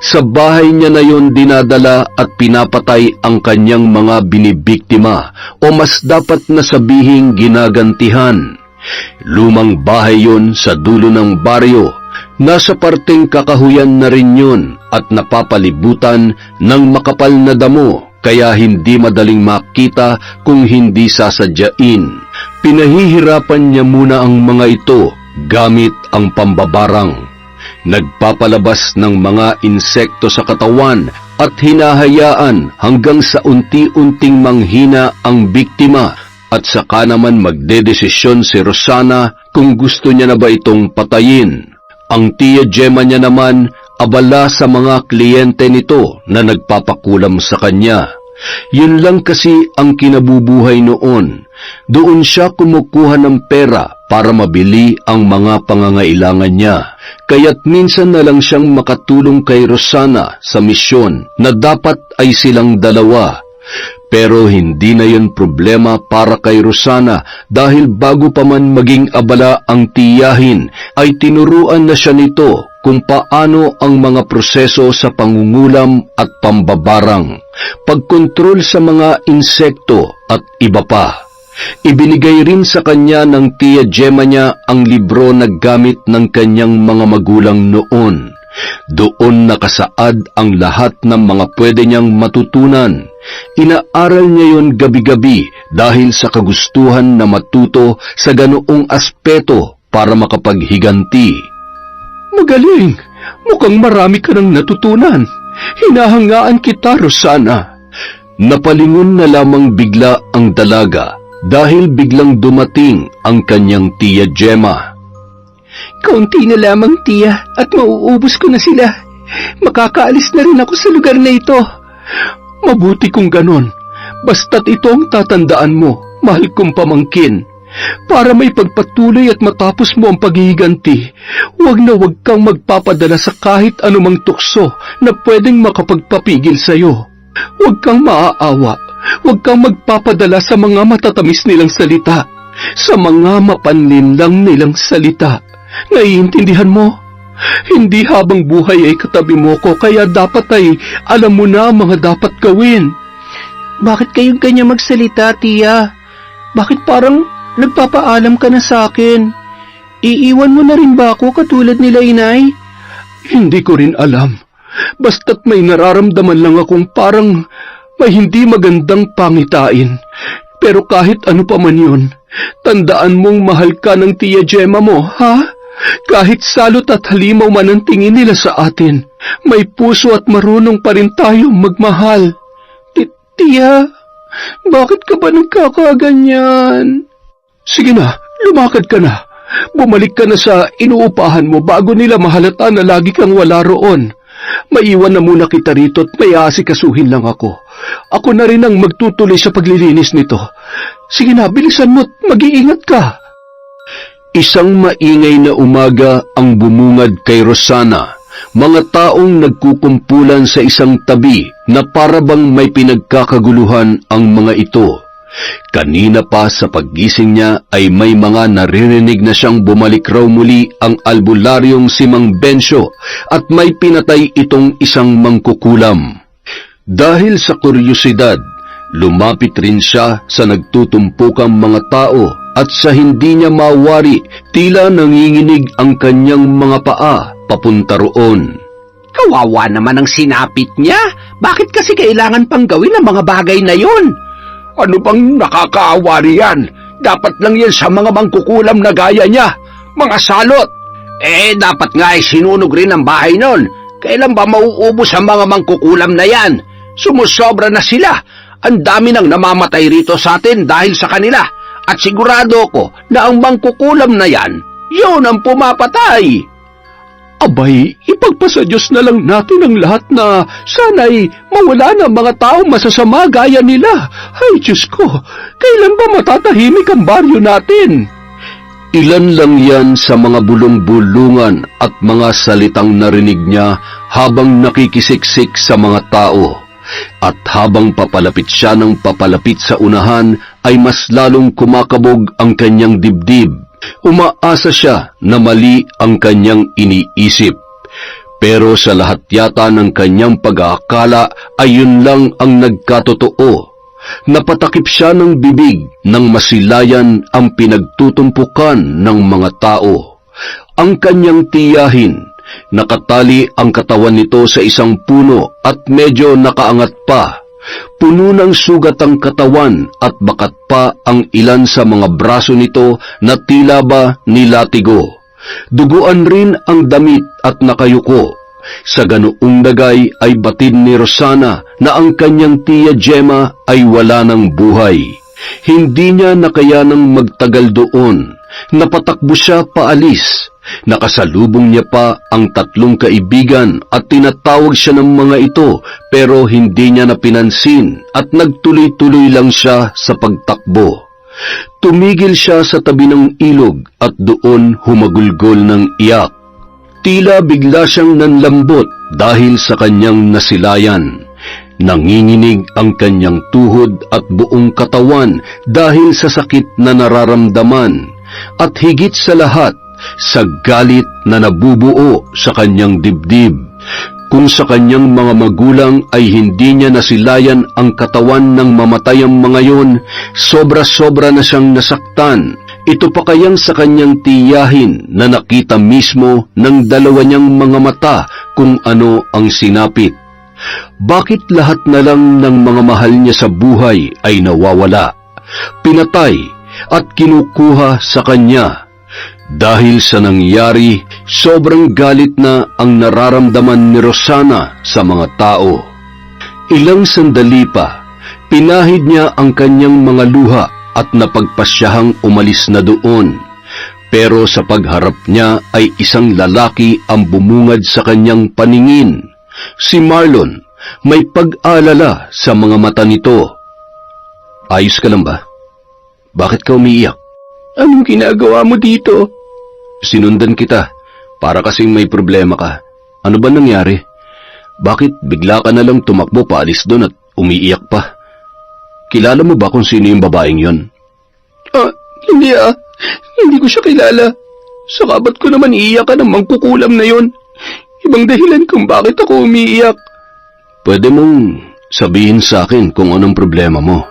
Sa bahay niya na yon dinadala at pinapatay ang kanyang mga binibiktima o mas dapat na sabihing ginagantihan. Lumang bahay yon sa dulo ng baryo. Nasa parteng kakahuyan na rin yun at napapalibutan ng makapal na damo kaya hindi madaling makita kung hindi sasadyain. Pinahihirapan niya muna ang mga ito gamit ang pambabarang. Nagpapalabas ng mga insekto sa katawan at hinahayaan hanggang sa unti-unting manghina ang biktima at saka naman magdedesisyon si Rosana kung gusto niya na ba itong patayin. Ang tiya Gemma niya naman abala sa mga kliyente nito na nagpapakulam sa kanya. Yun lang kasi ang kinabubuhay noon. Doon siya kumukuha ng pera para mabili ang mga pangangailangan niya. Kaya't minsan na lang siyang makatulong kay Rosana sa misyon na dapat ay silang dalawa. Pero hindi na yun problema para kay Rosana dahil bago pa man maging abala ang tiyahin ay tinuruan na siya nito kung paano ang mga proseso sa pangungulam at pambabarang, pagkontrol sa mga insekto at iba pa. Ibinigay rin sa kanya ng Tia Gemma niya ang libro na gamit ng kanyang mga magulang noon. Doon nakasaad ang lahat ng mga pwede niyang matutunan. Inaaral niya yon gabi-gabi dahil sa kagustuhan na matuto sa ganoong aspeto para makapaghiganti. Magaling! Mukhang marami ka nang natutunan. Hinahangaan kita, Rosana. Napalingon na lamang bigla ang dalaga dahil biglang dumating ang kanyang Tia Gemma. Kaunti na lamang, tiya, at mauubos ko na sila. Makakaalis na rin ako sa lugar na ito. Mabuti kung ganon. Basta't ito ang tatandaan mo, mahal kong pamangkin. Para may pagpatuloy at matapos mo ang paghihiganti, huwag kang magpapadala sa kahit anumang tukso na pwedeng makapagpapigil sa'yo. Huwag kang maaawa. Huwag kang magpapadala sa mga matatamis nilang salita, sa mga mapanlinlang nilang salita. Naiintindihan mo? Hindi habang buhay ay katabi mo ko, kaya dapat ay alam mo na ang mga dapat gawin. Bakit kayong ganyan magsalita, tiya? Bakit parang nagpapaalam ka na sa akin? Iiwan mo na rin ba ako katulad nila, inay? Hindi ko rin alam. Basta't may nararamdaman lang akong parang may hindi magandang pangitain. Pero kahit ano pa man yun, tandaan mong mahal ka ng Tia Gemma mo, ha? Kahit salot at halimaw man ang tingin nila sa atin, may puso at marunong pa rin tayong magmahal. Tia, bakit ka ba nagkakaganyan? Sige na, lumakad ka na. Bumalik ka na sa inuupahan mo bago nila mahalata na lagi kang wala roon. Maiwan na muna kita rito at may aasikasuhin lang ako. Ako na rin ang magtutuloy sa paglilinis nito. Sige na, bilisan mo't mag-iingat ka. Isang maingay na umaga ang bumungad kay Rosana. Mga taong nagkukumpulan sa isang tabi na parabang may pinagkakaguluhan ang mga ito. Kanina pa sa paggising niya ay may mga naririnig na siyang bumalik raw muli ang albularyong si Mang Bencio at may pinatay itong isang mangkukulam. Dahil sa kuryosidad, lumapit rin siya sa nagtutumpukang mga tao at sa hindi niya mawari, tila nanginginig ang kanyang mga paa papunta roon. Kawawa naman ang sinapit niya. Bakit kasi kailangan pang gawin ang mga bagay na yon? Ano bang nakakaawa riyan? Dapat lang yan sa mga mangkukulam na gaya niya, mga salot. Dapat nga ay sinunog rin ang bahay nun. Kailan ba mauubos ang mga mangkukulam na yan? Sumusobra na sila. Ang dami nang namamatay rito sa atin dahil sa kanila. At sigurado ko na ang mangkukulam na yan, yun ang pumapatay. Abay, ipagpasa Diyos na lang natin ang lahat na sana'y mawala na mga taong masasama gaya nila. Ay, Diyos ko, kailan ba matatahimik ang baryo natin? Ilan lang yan sa mga bulong-bulungan at mga salitang narinig niya habang nakikisiksik sa mga tao. At habang papalapit siya ng papalapit sa unahan, ay mas lalong kumakabog ang kanyang dibdib. Umaasa siya na mali ang kanyang iniisip. Pero sa lahat yata ng kanyang pag-aakala ay yun lang ang nagkatotoo. Napatakip siya ng bibig nang masilayan ang pinagtutumpukan ng mga tao. Ang kanyang tiyahin, nakatali ang katawan nito sa isang puno at medyo nakaangat pa. Puno ng sugat ang katawan at bakat pa ang ilan sa mga braso nito na tila ba nilatigo. Duguan rin ang damit at nakayuko. Sa ganoong dagay ay batid ni Rosana na ang kanyang Tia Gemma ay wala ng buhay. Hindi niya nakayanang magtagal doon. Napatakbo siya paalis. Nakasalubong niya pa ang 3 kaibigan at tinatawag siya ng mga ito pero hindi niya napinansin at nagtuloy-tuloy lang siya sa pagtakbo. Tumigil siya sa tabi ng ilog at doon humagulgol ng iyak. Tila bigla siyang nanlambot dahil sa kanyang nasilayan. Nanginginig ang kanyang tuhod at buong katawan dahil sa sakit na nararamdaman. At higit sa lahat, sa galit na nabubuo sa kanyang dibdib. Kung sa kanyang mga magulang ay hindi niya nasilayan ang katawan ng mamatayang mga yon, sobra-sobra na siyang nasaktan. Ito pa kayang sa kanyang tiyahin na nakita mismo ng dalawa niyang mga mata kung ano ang sinapit. Bakit lahat na lang ng mga mahal niya sa buhay ay nawawala, pinatay at kinukuha sa kanya? Dahil sa nangyari, sobrang galit na ang nararamdaman ni Rosana sa mga tao. Ilang sandali pa, pinahid niya ang kanyang mga luha at napagpasyahang umalis na doon. Pero sa pagharap niya ay isang lalaki ang bumungad sa kanyang paningin. Si Marlon, may pag-alala sa mga mata nito. Ayos ka lang ba? Bakit ka umiiyak? Anong ginagawa mo dito? Sinundan kita, para kasing may problema ka. Ano ba nangyari? Bakit bigla ka na lang tumakbo paalis doon at umiiyak pa? Kilala mo ba kung sino yung babaeng yon? Hindi Hindi ko siya kilala. Saka ba't ko naman iiyak ka ng mangkukulam na yon? Ibang dahilan kung bakit ako umiiyak. Pwede mong sabihin sa akin kung anong problema mo.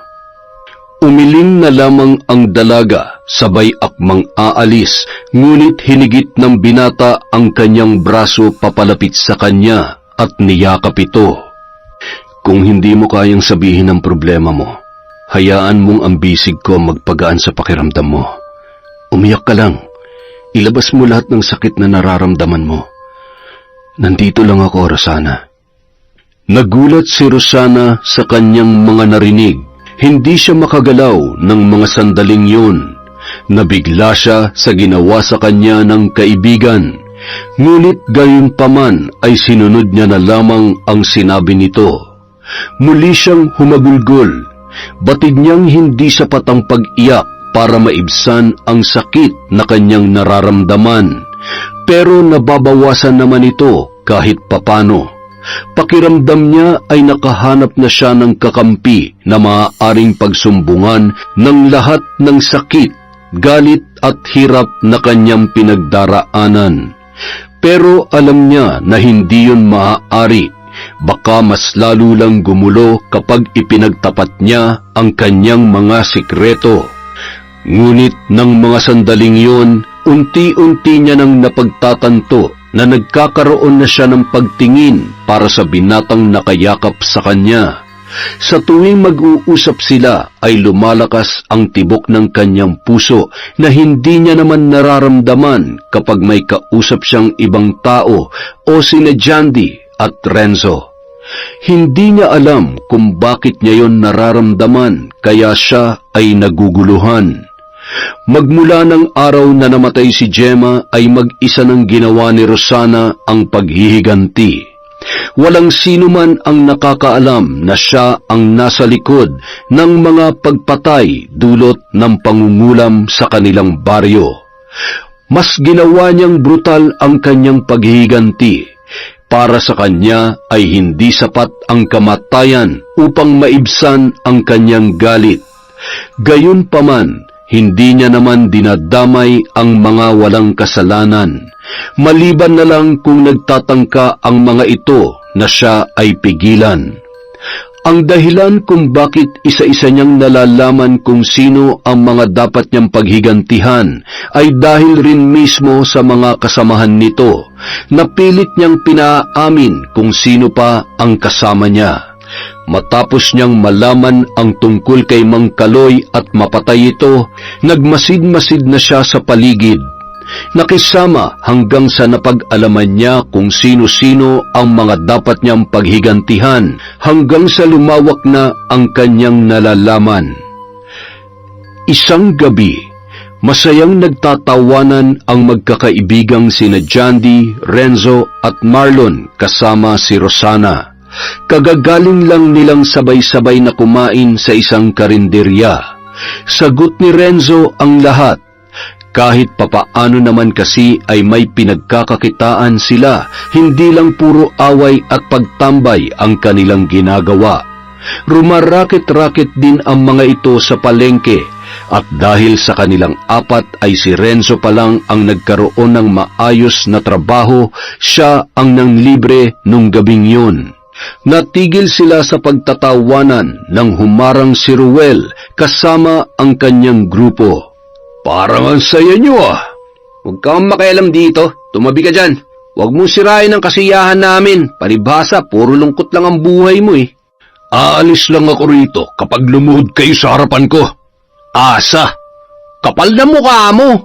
Umiling na lamang ang dalaga, sabay akmang aalis, ngunit hinigit ng binata ang kanyang braso papalapit sa kanya at niyakap ito. Kung hindi mo kayang sabihin ang problema mo, hayaan mong ang bisig ko magpagaan sa pakiramdam mo. Umiyak ka lang. Ilabas mo lahat ng sakit na nararamdaman mo. Nandito lang ako, Rosana. Nagulat si Rosana sa kanyang mga narinig. Hindi siya makagalaw ng mga sandaling yun. Nabigla siya sa ginawa sa kanya ng kaibigan. Ngunit gayunpaman ay sinunod niya na lamang ang sinabi nito. Muli siyang humagulgol. Batid niyang hindi sapat ang pag-iyak para maibsan ang sakit na kanyang nararamdaman. Pero nababawasan naman ito kahit papano. Pakiramdam niya ay nakahanap na siya ng kakampi na maaaring pagsumbungan ng lahat ng sakit, galit at hirap na kanyang pinagdaraanan. Pero alam niya na hindi yun maaari. Baka mas lalo lang gumulo kapag ipinagtapat niya ang kanyang mga sikreto. Ngunit ng mga sandaling yun, unti-unti niya nang napagtatanto na nagkakaroon na siya ng pagtingin para sa binatang nakayakap sa kanya. Sa tuwing mag-uusap sila ay lumalakas ang tibok ng kanyang puso na hindi niya naman nararamdaman kapag may kausap siyang ibang tao o sina Jandy at Renzo. Hindi niya alam kung bakit niya yon nararamdaman kaya siya ay naguguluhan. Magmula ng araw na namatay si Gemma ay mag-isa ng ginawa ni Rosana ang paghihiganti. Walang sino man ang nakakaalam na siya ang nasa likod ng mga pagpatay dulot ng pangungulam sa kanilang baryo. Mas ginawa niyang brutal ang kanyang paghihiganti. Para sa kanya ay hindi sapat ang kamatayan upang maibsan ang kanyang galit. Gayunpaman, hindi niya naman dinadamay ang mga walang kasalanan, maliban na lang kung nagtatangka ang mga ito na siya ay pigilan. Ang dahilan kung bakit isa-isa niyang nalalaman kung sino ang mga dapat niyang paghigantihan ay dahil rin mismo sa mga kasamahan nito. Napilit niyang pinaamin kung sino pa ang kasama niya. Matapos niyang malaman ang tungkol kay Mang Kaloy at mapatay ito, nagmasid-masid na siya sa paligid. Nakisama hanggang sa napag-alaman niya kung sino-sino ang mga dapat niyang paghigantihan hanggang sa lumawak na ang kanyang nalalaman. Isang gabi, masayang nagtatawanan ang magkakaibigang sina Jandy, Renzo at Marlon kasama si Rosana. Kagagaling lang nilang sabay-sabay na kumain sa isang karinderya. Sagot ni Renzo ang lahat. Kahit papaano naman kasi ay may pinagkakakitaan sila, hindi lang puro away at pagtambay ang kanilang ginagawa. Rumarakit-rakit din ang mga ito sa palengke At dahil sa kanilang apat ay si Renzo pa lang ang nagkaroon ng maayos na trabaho, siya ang nanglibre nung gabing yun. Natigil sila sa pagtatawanan nang humarang si Ruel kasama ang kanyang grupo. Parang ang saya nyo ah. Huwag kang makialam dito. Tumabi ka dyan. Huwag mong sirain ang kasiyahan namin. Palibhasa, puro lungkot lang ang buhay mo eh. Aalis lang ako rito kapag lumuhod kayo sa harapan ko. Asa? Kapal na mukha mo.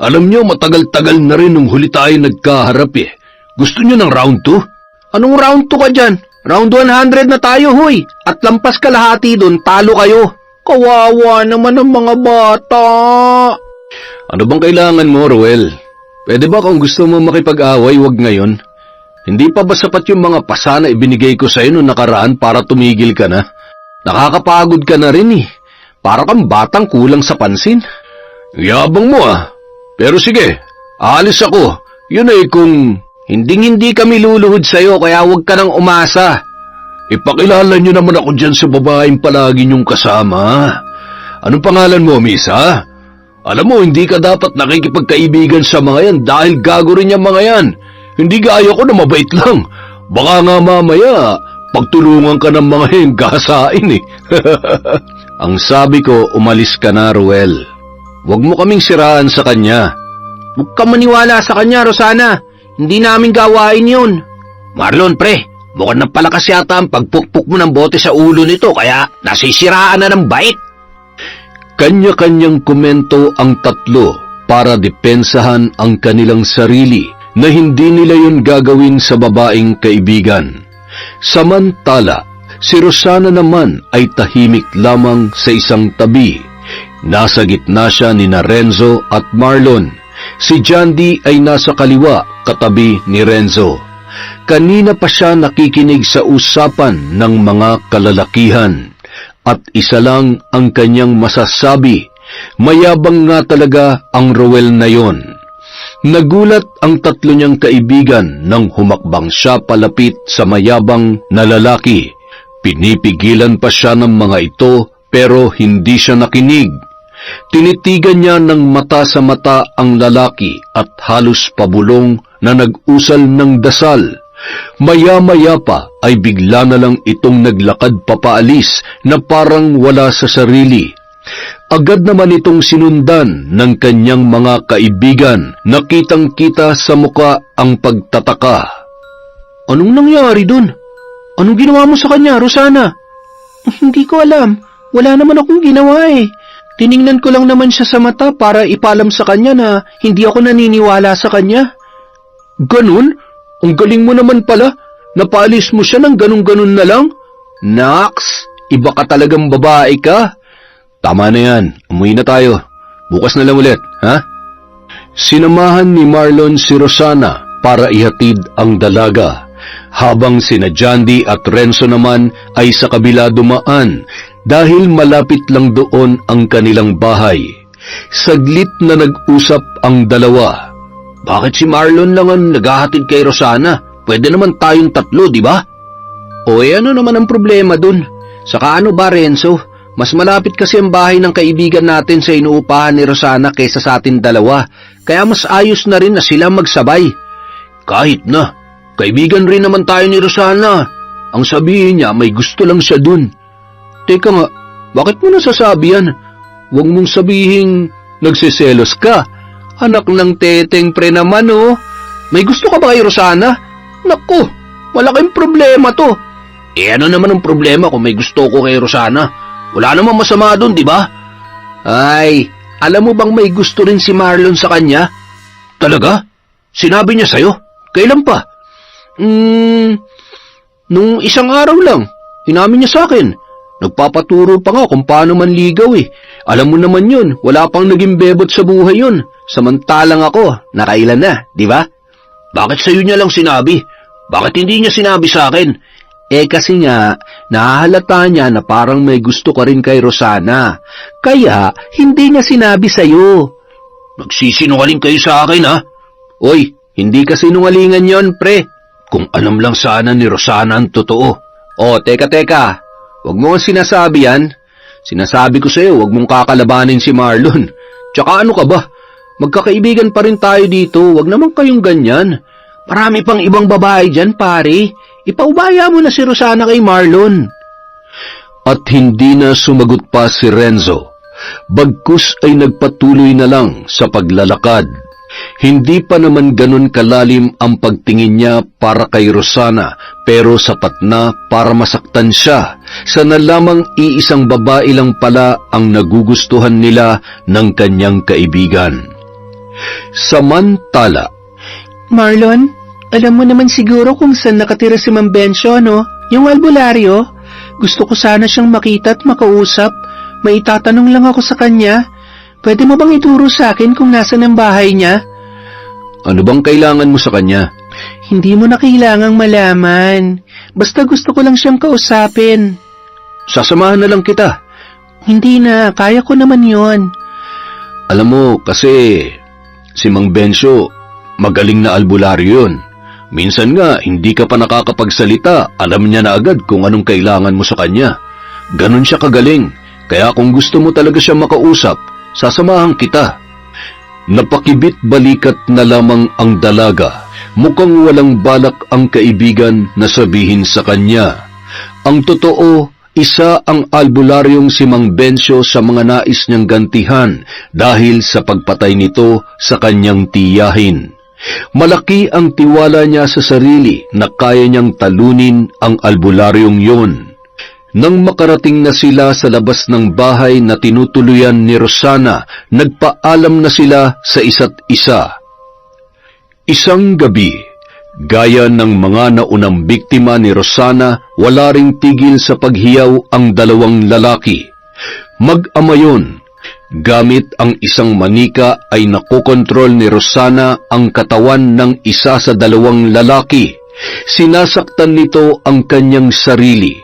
Alam nyo, matagal-tagal na rin nung huli tayo nagkaharap eh. Gusto nyo ng round 2? Anong round 2 ka dyan? Round 100 na tayo, huy. At lampas kalahati doon, talo kayo. Kawawa naman ang mga bata. Ano bang kailangan mo, Ruel? Pwede ba kung gusto mo makipag-away, wag ngayon? Hindi pa ba sapat yung mga pasa na ibinigay ko sa'yo noong nakaraan para tumigil ka na? Nakakapagod ka na rin eh. Para kang batang kulang sa pansin. Yabang mo ah. Pero sige, aalis ako. Yun ay kung Hinding-hindi kami luluhod sa'yo kaya huwag ka nang umasa. ipakilala nyo naman ako dyan sa babaeng palagi nyong kasama. Anong pangalan mo, Misa? Alam mo, hindi ka dapat nakikipagkaibigan sa mga yan dahil gago rin yung mga yan. Hindi gaya ko na mabait lang. Baka nga mamaya, pagtulungan ka ng mga yung gasain eh. Ang sabi ko, umalis ka na, Ruel. Huwag mo kaming siraan sa kanya. Huwag ka maniwala sa kanya, Rosana. Hindi namin gawain yun. Marlon, pre, mukhang napalakas yata ang pagpukpuk mo ng bote sa ulo nito kaya nasisiraan na ng bait. Kanya-kanyang komento ang tatlo para depensahan ang kanilang sarili na hindi nila yun gagawin sa babaeng kaibigan. Samantala, si Rosana naman ay tahimik lamang sa isang tabi. Nasa gitna siya ni Renzo at Marlon. Si Jandy ay nasa kaliwa katabi ni Renzo. Kanina pa siya nakikinig sa usapan ng mga kalalakihan. At isa lang ang kanyang masasabi, mayabang nga talaga ang Ruel na yon. Nagulat ang tatlo niyang kaibigan nang humakbang siya palapit sa mayabang na lalaki. Pinipigilan pa siya ng mga ito pero hindi siya nakinig. Tinitigan niya ng mata sa mata ang lalaki at halos pabulong na nag-usal ng dasal. Maya-maya pa ay bigla na lang itong naglakad papaalis na parang wala sa sarili. Agad naman itong sinundan ng kanyang mga kaibigan. Nakitang-kita sa muka ang pagtataka. Anong nangyari dun? Anong ginawa mo sa kanya, Rosana? Hindi ko alam. Wala naman akong ginawa eh. Tiningnan ko lang naman siya sa mata para ipalam sa kanya na hindi ako naniniwala sa kanya. Ganun? Ang galing mo naman pala. Napaalis mo siya ng ganun-ganun na lang? Naks, iba ka talagang babae ka. Tama na yan. Umuwi na tayo. Bukas na lang ulit, ha? Sinamahan ni Marlon si Rosana para ihatid ang dalaga, habang sina Jandy at Renzo naman ay sa kabila dumaan dahil malapit lang doon ang kanilang bahay. Saglit na nag-usap ang dalawa. Bakit si Marlon lang ang naghahatid kay Rosana? Pwede naman tayong tatlo, di ba? O ano naman ang problema dun? Saka ano ba, Renzo? Mas malapit kasi ang bahay ng kaibigan natin sa inuupahan ni Rosana kaysa sa atin dalawa. Kaya mas ayos na rin na sila magsabay. Kahit na, kaibigan rin naman tayo ni Rosana. Ang sabihin niya, may gusto lang siya dun. Teka nga, bakit mo nasasabi yan? Huwag mong sabihin, nagsiselos ka. Anak ng teteng pre naman oh. May gusto ka ba kay Rosana? Naku, malaking problema to. Ano naman ang problema kung may gusto ko kay Rosana? Wala namang masama doon, di ba? Ay, alam mo bang may gusto rin si Marlon sa kanya? Talaga? Sinabi niya sa'yo? Kailan pa? Nung isang araw lang. Inamin niya sa akin. Nagpapaturo pa nga kung paano manligaw eh. Alam mo naman yun, wala pang naging bebot sa buhay yun. Samantalang ako, nakailan na, di ba? Bakit sa'yo niya lang sinabi? Bakit hindi niya sinabi sa akin? Kasi nga, nahahalata niya na parang may gusto ka rin kay Rosana. Kaya, hindi niya sinabi sa'yo. Nagsisinungaling kayo sa akin, ha? Oy, hindi ka sinungalingan yon, pre. Kung alam lang sana ni Rosana ang totoo. Teka. Huwag mo sinasabi yan. Sinasabi ko sa'yo, huwag mong kakalabanin si Marlon. Tsaka ano ka ba? Magkakaibigan pa rin tayo dito, huwag naman kayong ganyan. Marami pang ibang babae dyan, pare. Ipaubaya mo na si Rosana kay Marlon. At hindi na sumagot pa si Renzo. Bagkus ay nagpatuloy na lang sa paglalakad. Hindi pa naman ganun kalalim ang pagtingin niya para kay Rosana, pero sapat na para masaktan siya sa nalamang iisang babae lang pala ang nagugustuhan nila ng kanyang kaibigan. Samantala, Marlon, alam mo naman siguro kung saan nakatira si Mang Bencio, no? Yung albularyo. Gusto ko sana siyang makita at makausap. May itatanong lang ako sa kanya. Pwede mo bang ituro sa akin kung nasan ang bahay niya? ano bang kailangan mo sa kanya? Hindi mo na kailangang malaman. Basta gusto ko lang siyang kausapin. Sasamahan na lang kita. Hindi na, kaya ko naman yon. Alam mo, kasi si Mang Bencio, magaling na albularyo yun. Minsan nga, hindi ka pa nakakapagsalita, alam niya na agad kung anong kailangan mo sa kanya. Ganon siya kagaling, kaya kung gusto mo talaga siya makausap, sasamahan kita. Napakibit balikat na lamang ang dalaga, mukhang walang balak ang kaibigan na sabihin sa kanya. Ang totoo, isa ang albularyong si Mang Bencio sa mga nais niyang gantihan dahil sa pagpatay nito sa kanyang tiyahin. Malaki ang tiwala niya sa sarili na kaya niyang talunin ang albularyong yon. Nang makarating na sila sa labas ng bahay na tinutuluyan ni Rosana, nagpaalam na sila sa isa't isa. Isang gabi, gaya ng mga naunang biktima ni Rosana, wala ring tigil sa paghiyaw ang dalawang lalaki. Mag-ama yun. Gamit ang isang manika ay nakokontrol ni Rosana ang katawan ng isa sa dalawang lalaki. Sinasaktan nito ang kanyang sarili,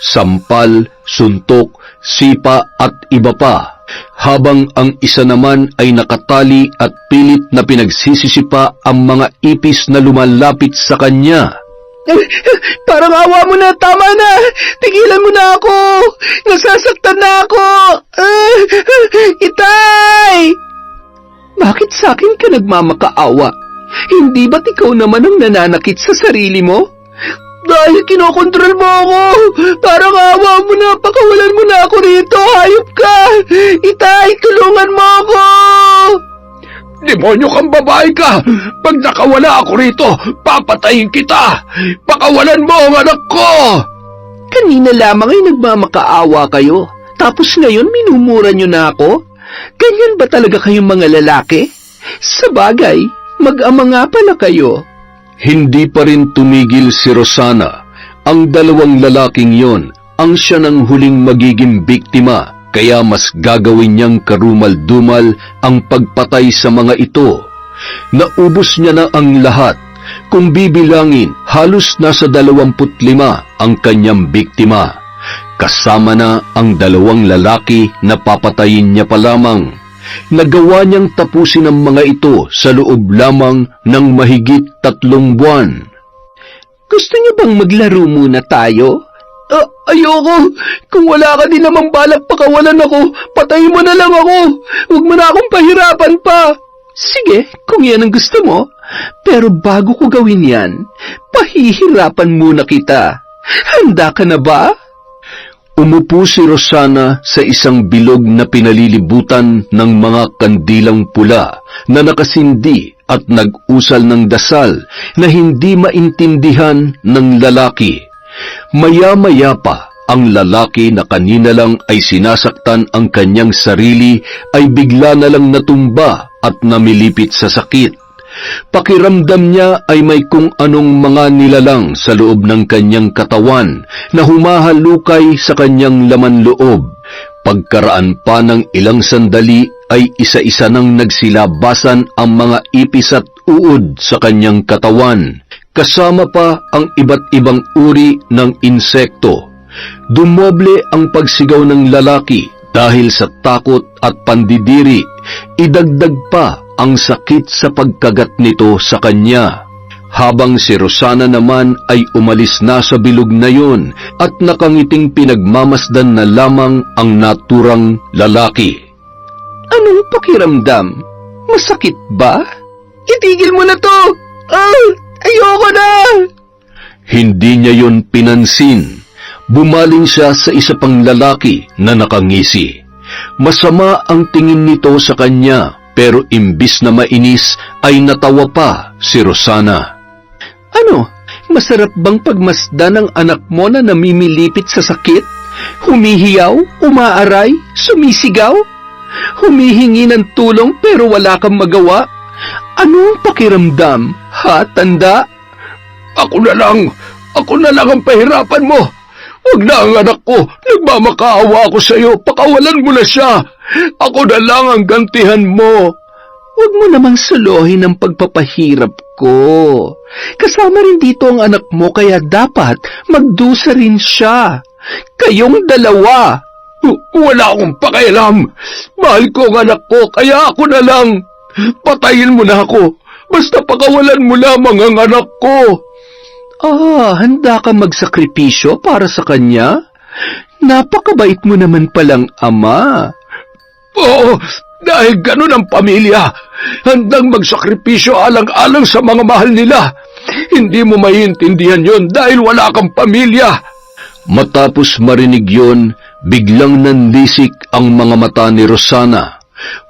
sampal, suntok, sipa at iba pa, habang ang isa naman ay nakatali at pilit na pinagsisisipa ang mga ipis na lumalapit sa kanya. Parang awa mo na, tama na! Tigilan mo na ako! Nasasaktan na ako! Itay! Bakit sa akin ka nagmamakaawa? Hindi ba't ikaw naman ang nananakit sa sarili mo? Dahil kinokontrol mo ako! Parang awa mo na, pakawalan mo na ako rito! Hayop ka! Itay, tulungan mo ako! Demonyo kang babae ka! Pag nakawala ako rito, papatayin kita! Pakawalan mo ang anak ko! Kanina lamang ay nagmamakaawa kayo. Tapos ngayon minumura nyo na ako? Ganyan ba talaga kayong mga lalaki? Sabagay, mag-ama nga pala kayo. Hindi pa rin tumigil si Rosana. Ang dalawang lalaking yon ang siya ng huling magiging biktima, kaya mas gagawin niyang karumal-dumal ang pagpatay sa mga ito. Naubos niya na ang lahat. Kung bibilangin, halos nasa 25 ang kanyang biktima. Kasama na ang dalawang lalaki na papatayin niya pa lamang. Nagawa niyang tapusin ang mga ito sa loob lamang ng mahigit 3 buwan. Gusto niyo bang maglaro muna tayo? Ayoko. Kung wala ka din namang balak pakawalan ako, patayin mo na lang ako. Huwag mo na akong pahirapan pa. Sige, kung yan ang gusto mo. Pero bago ko gawin yan, pahihirapan muna kita. Handa ka na ba? Umupo si Rosana sa isang bilog na pinalilibutan ng mga kandilang pula na nakasindi at nag-usal ng dasal na hindi maintindihan ng lalaki. Maya-maya pa, ang lalaki na kanina lang ay sinasaktan ang kanyang sarili ay bigla na lang natumba at namilipit sa sakit. Pakiramdam niya ay may kung anong mga nilalang sa loob ng kanyang katawan na humahalukay sa kanyang laman loob. Pagkaraan pa ng ilang sandali ay isa-isa nang nagsilabasan ang mga ipis at uod sa kanyang katawan, kasama pa ang iba't ibang uri ng insekto. Dumoble ang pagsigaw ng lalaki dahil sa takot at pandidiri, idagdag pa ang sakit sa pagkagat nito sa kanya. habang si Rosana naman ay umalis na sa bilog na yon at nakangiting pinagmamasdan na lamang ang naturang lalaki. Anong pakiramdam? Masakit ba? Itigil mo na to! Ayoko na! Hindi niya yon pinansin. Bumaling siya sa isa pang lalaki na nakangisi. Masama ang tingin nito sa kanya, pero imbis na mainis ay natawa pa si Rosana. Ano? Masarap bang pagmasdan ng anak mo na namimilipit sa sakit? Humihiyaw, umaaray, sumisigaw? Humihingi ng tulong pero wala kang magawa? Anong pakiramdam, ha, tanda? Ako na lang ang pahirapan mo. Huwag na ang anak ko, nagmamakaawa ako sa iyo, pakawalan mo na siya. Ako na lang ang gantihan mo. Huwag mo namang suluhin ang pagpapahirap ko. Kasama rin dito ang anak mo kaya dapat magdusa rin siya. Kayong dalawa. Wala akong pakialam. Mahal ko ang anak ko, kaya ako na lang. Patayin mo na ako. Basta pakawalan mo lamang ang anak ko. Handa ka magsakripisyo para sa kanya? Napakabait mo naman palang ama. Oo, dahil ganun ang pamilya. Handang magsakripisyo alang-alang sa mga mahal nila. Hindi mo maiintindihan yon dahil wala kang pamilya. Matapos marinig yon, biglang nanlisik ang mga mata ni Rosana.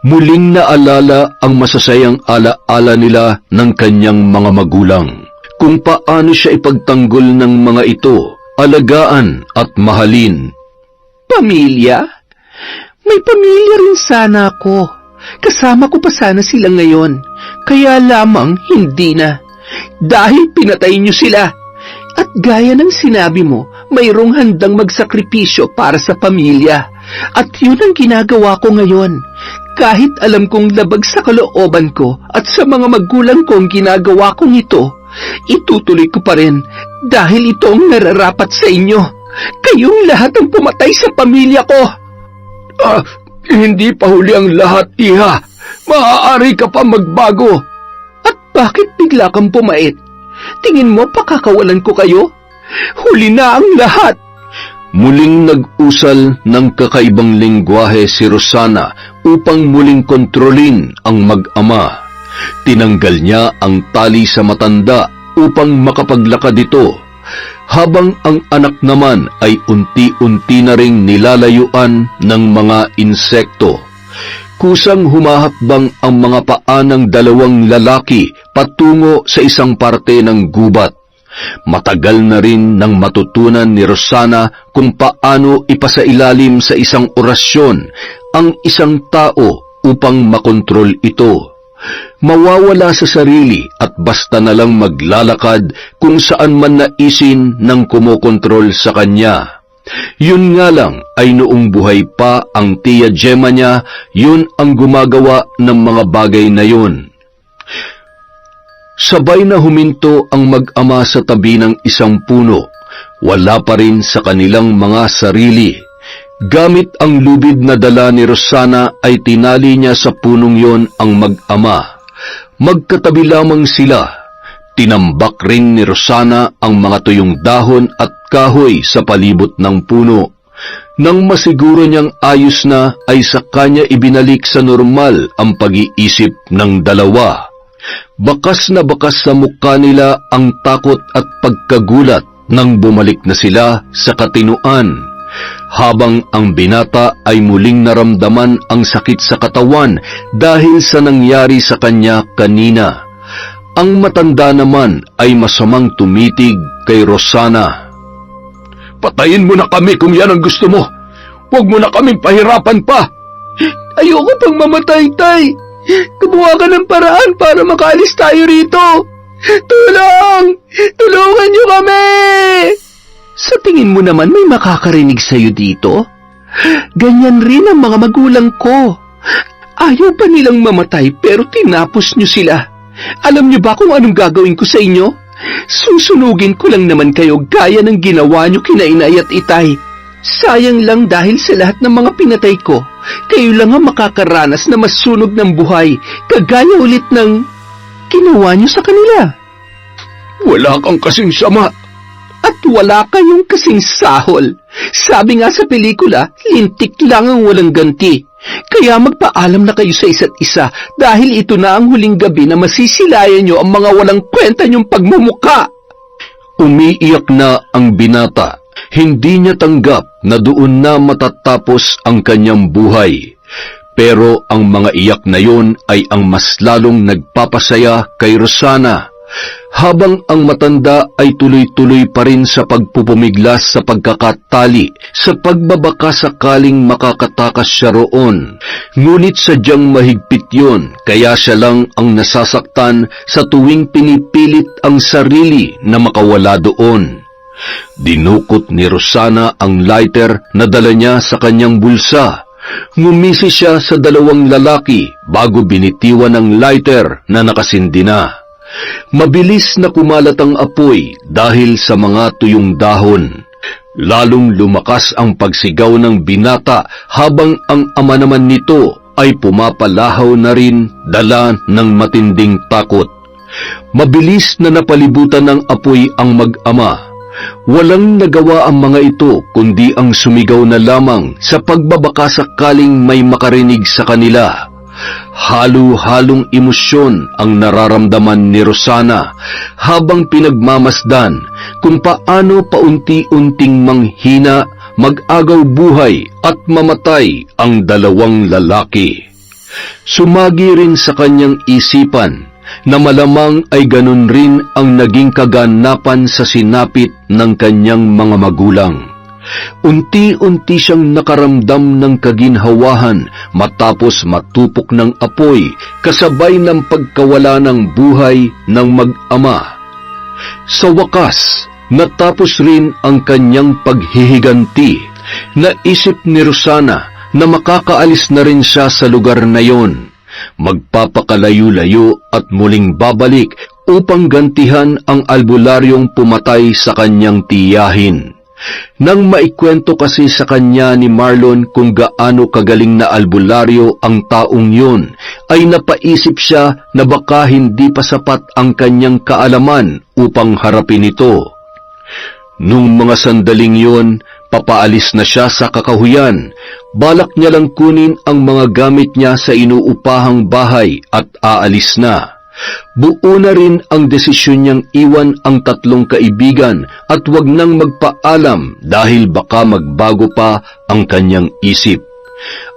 Muling naalala ang masasayang ala-ala nila ng kanyang mga magulang. Kung paano siya ipagtanggol ng mga ito, alagaan at mahalin. Pamilya? May pamilya rin sana ako. Kasama ko pa sana sila ngayon. Kaya lamang hindi na. Dahil pinatay niyo sila. At gaya ng sinabi mo, mayroong handang magsakripisyo para sa pamilya. At yun ang ginagawa ko ngayon. Kahit alam kong labag sa kalooban ko at sa mga magulang kong ginagawa kong ito, itutuloy ko pa rin dahil ito ang nararapat sa inyo. Kayong lahat ang pumatay sa pamilya ko. Hindi pa huli ang lahat, iha. Maaari ka pa magbago. At bakit bigla kang pumait? Tingin mo pakakawalan ko kayo? Huli na ang lahat. Muling nag-usal ng kakaibang lengguwahe si Rosana upang muling kontrolin ang mag-ama. Tinanggal niya ang tali sa matanda upang makapaglakad ito, habang ang anak naman ay unti-unti na ring nilalayuan ng mga insekto. Kusang humahakbang ang mga paa ng dalawang lalaki patungo sa isang parte ng gubat. Matagal na rin nang matutunan ni Rosana kung paano ipasailalim sa isang orasyon ang isang tao upang makontrol ito. Mawawala sa sarili at basta na lang maglalakad kung saan man naisin ng kumokontrol sa kanya. Yun nga lang ay noong buhay pa ang tiya Gemma niya, yun ang gumagawa ng mga bagay na yun. Sabay na huminto ang mag-ama sa tabi ng isang puno. Wala pa rin sa kanilang mga sarili. Gamit ang lubid na dala ni Rosana ay tinali niya sa punong yon ang mag-ama. Magkatabi lamang sila. Tinambak rin ni Rosana ang mga tuyong dahon at kahoy sa palibot ng puno. Nang masiguro niyang ayos na ay sa kanya ibinalik sa normal ang pag-iisip ng dalawa. Bakas na bakas sa mukha nila ang takot at pagkagulat nang bumalik na sila sa katinuan. Habang ang binata ay muling naramdaman ang sakit sa katawan dahil sa nangyari sa kanya kanina. Ang matanda naman ay masamang tumitig kay Rosana. Patayin mo na kami kung yan ang gusto mo. Huwag mo na kaming pahirapan pa. Ayoko pang mamatay, tay. Gumawa ka ng paraan para makaalis tayo rito. Tulong! Tulungan niyo kami! Sa tingin mo naman may makakarinig sa'yo dito? Ganyan rin ang mga magulang ko. Ayaw pa nilang mamatay pero tinapos niyo sila. Alam niyo ba kung anong gagawin ko sa inyo? Susunugin ko lang naman kayo gaya ng ginawa niyo kina inay at itay. Sayang lang dahil sa lahat ng mga pinatay ko, kayo lang ang makakaranas na masunog ng buhay, kagaya ulit ng ginawa niyo sa kanila. Wala kang kasing sama. At wala kayong kasing sahol. Sabi nga sa pelikula, lintik lang ang walang ganti. Kaya magpaalam na kayo sa isa't isa dahil ito na ang huling gabi na masisilayan nyo ang mga walang kwenta nyong pagmumuka. Umiiyak na ang binata. Hindi niya tanggap na doon na matatapos ang kanyang buhay. Pero ang mga iyak na yon ay ang mas lalong nagpapasaya kay Rosana. Habang ang matanda ay tuloy-tuloy pa rin sa pagpupumiglas sa pagkakatali, sa pagbabaka sakaling makakatakas siya roon. Ngunit sadyang mahigpit yun, kaya siya lang ang nasasaktan sa tuwing pinipilit ang sarili na makawala doon. Dinukot ni Rosana ang lighter na dala niya sa kanyang bulsa. Ngumisi siya sa dalawang lalaki bago binitiwan ang lighter na nakasindi na. Mabilis na kumalat ang apoy dahil sa mga tuyong dahon. Lalong lumakas ang pagsigaw ng binata habang ang ama naman nito ay pumapalahaw na rin dala ng matinding takot. Mabilis na napalibutan ng apoy ang mag-ama. Walang nagawa ang mga ito kundi ang sumigaw na lamang sa pagbabaka sakaling may makarinig sa kanila. Halo-halong emosyon ang nararamdaman ni Rosana habang pinagmamasdan kung paano paunti-unting manghina, mag-agaw buhay at mamatay ang dalawang lalaki. Sumagi rin sa kanyang isipan na malamang ay ganun rin ang naging kaganapan sa sinapit ng kanyang mga magulang. Unti-unti siyang nakaramdam ng kaginhawahan matapos matupok ng apoy kasabay ng pagkawala ng buhay ng mag-ama. Sa wakas, natapos rin ang kanyang paghihiganti. Naisip ni Rosana na makakaalis na rin siya sa lugar na yon. Magpapakalayo-layo at muling babalik upang gantihan ang albularyong pumatay sa kanyang tiyahin. Nang maikwento kasi sa kanya ni Marlon kung gaano kagaling na albularyo ang taong yun, ay napaisip siya na baka hindi pa sapat ang kanyang kaalaman upang harapin ito. Nung mga sandaling yun, papaalis na siya sa kakahuyan. Balak niya lang kunin ang mga gamit niya sa inuupahang bahay at aalis na. Buo na rin ang desisyon niyang iwan ang tatlong kaibigan at wag nang magpaalam dahil baka magbago pa ang kanyang isip.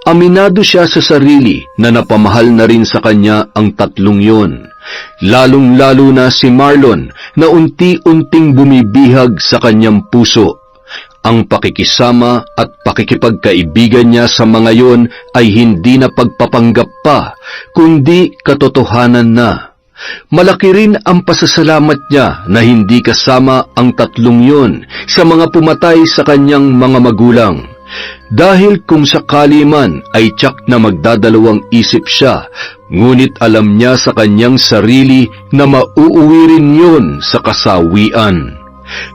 Aminado siya sa sarili na napamahal na rin sa kanya ang tatlong yon, lalong-lalo na si Marlon na unti-unting bumibihag sa kanyang puso. Ang pakikisama at pakikipagkaibigan niya sa mga yon ay hindi na pagpapanggap pa, kundi katotohanan na. Malaki rin ang pasasalamat niya na hindi kasama ang tatlong yon sa mga pumatay sa kanyang mga magulang. Dahil kung sakali man ay tiyak na magdadalawang isip siya, ngunit alam niya sa kanyang sarili na mauuwi rin yon sa kasawian.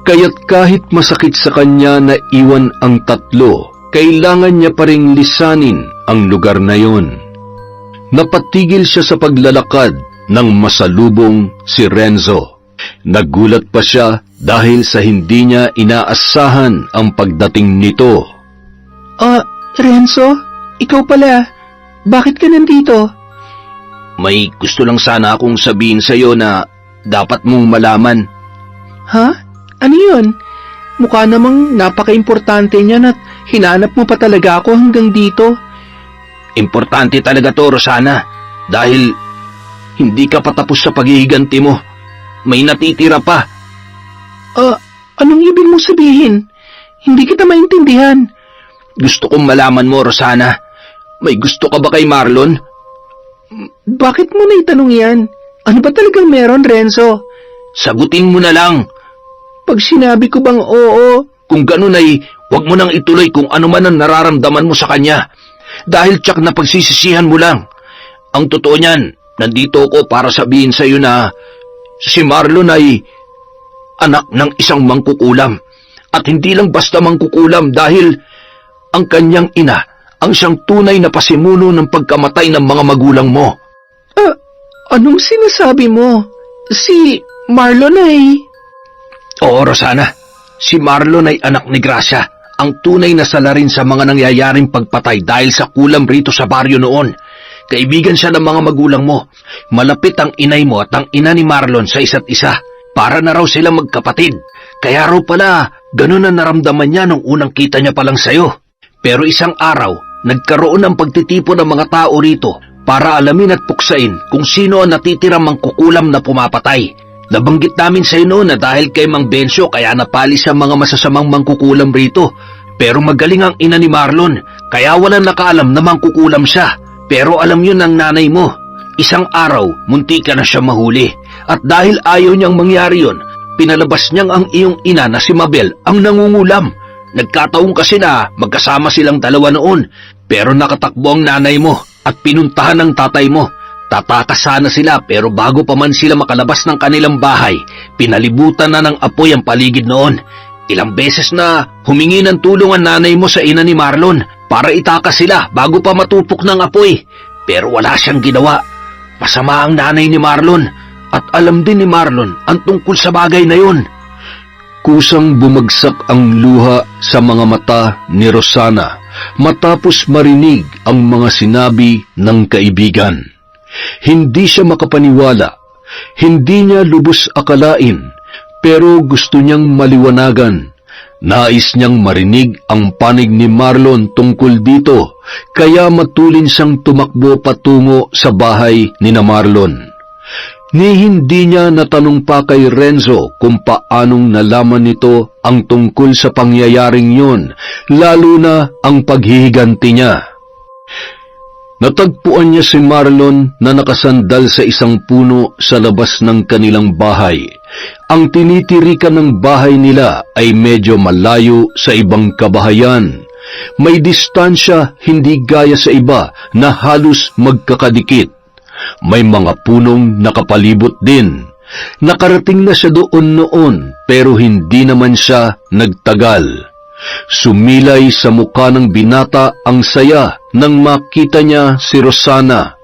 Kaya't kahit masakit sa kanya na iwan ang tatlo, kailangan niya pa ring lisanin ang lugar na yon. Napatigil siya sa paglalakad nang masalubong si Renzo. Nagulat pa siya dahil sa hindi niya inaasahan ang pagdating nito. Renzo? Ikaw pala. Bakit ka nandito? May gusto lang sana akong sabihin sa'yo na dapat mong malaman. Ha? Ano yun? Mukha namang napaka-importante niyan at hinanap mo pa talaga ako hanggang dito. Importante talaga to, Rosana. Dahil hindi ka patapos sa paghihiganti mo. May natitira pa. Anong ibig mong sabihin? Hindi kita maintindihan. Gusto kong malaman mo, Rosana. May gusto ka ba kay Marlon? Bakit mo naitanong yan? Ano ba talagang meron, Renzo? Sagutin mo na lang. Pag sinabi ko bang oo, Kung ganun ay huwag mo nang ituloy kung ano man ang nararamdaman mo sa kanya. Dahil tsak na pagsisisihan mo lang. Ang totoo niyan, nandito ako para sabihin sa iyo na si Marlon ay anak ng isang mangkukulam. At hindi lang basta mangkukulam dahil ang kanyang ina ang siyang tunay na pasimuno ng pagkamatay ng mga magulang mo. Anong sinasabi mo? Si Marlon ay... Oo, Rosana. Si Marlon ay anak ni Gracia, ang tunay na salarin sa mga nangyayaring pagpatay dahil sa kulam rito sa baryo noon. Kaibigan siya ng mga magulang mo. Malapit ang inay mo at ang ina ni Marlon sa isa't isa. Para na raw sila magkapatid. Kaya raw pala, ganun ang naramdaman niya nung unang kita niya palang sayo. Pero isang araw, nagkaroon ng pagtitipon ng mga tao rito para alamin at puksain kung sino ang natitirang mangkukulam na pumapatay. Nabanggit namin sa noon na dahil kay Mang Bencio kaya napalis ang mga masasamang mangkukulam rito. Pero magaling ang ina ni Marlon, kaya walang nakaalam na mangkukulam siya. Pero alam yun ng nanay mo. Isang araw, munti ka na siya mahuli. At dahil ayaw niyang mangyari yun, pinalabas niyang ang iyong ina na si Mabel ang nangungulam. Nagkataon kasi na magkasama silang dalawa noon. Pero nakatakbo ang nanay mo at pinuntahan ng tatay mo. Tatakas sana sila pero bago pa man sila makalabas ng kanilang bahay, pinalibutan na ng apoy ang paligid noon. Ilang beses na humingi ng tulong ang nanay mo sa ina ni Marlon para itakas sila bago pa matupok ng apoy. Pero wala siyang ginawa. Masama ang nanay ni Marlon at alam din ni Marlon ang tungkol sa bagay na yun. Kusang bumagsak ang luha sa mga mata ni Rosana matapos marinig ang mga sinabi ng kaibigan. Hindi siya makapaniwala. Hindi niya lubos akalain, pero gusto niyang maliwanagan. Nais niyang marinig ang panig ni Marlon tungkol dito, kaya matulin siyang tumakbo patungo sa bahay ni na Marlon. Ni hindi niya natanong pa kay Renzo kung paanong nalaman nito ang tungkol sa pangyayaring yun, lalo na ang paghihiganti niya. Natagpuan niya si Marlon na nakasandal sa isang puno sa labas ng kanilang bahay. Ang tinitirikan ng bahay nila ay medyo malayo sa ibang kabahayan. May distansya hindi gaya sa iba na halos magkakadikit. May mga punong nakapalibot din. Nakarating na siya doon noon pero hindi naman siya nagtagal. Sumilay sa mukha ng binata ang saya nang makita niya si Rosana.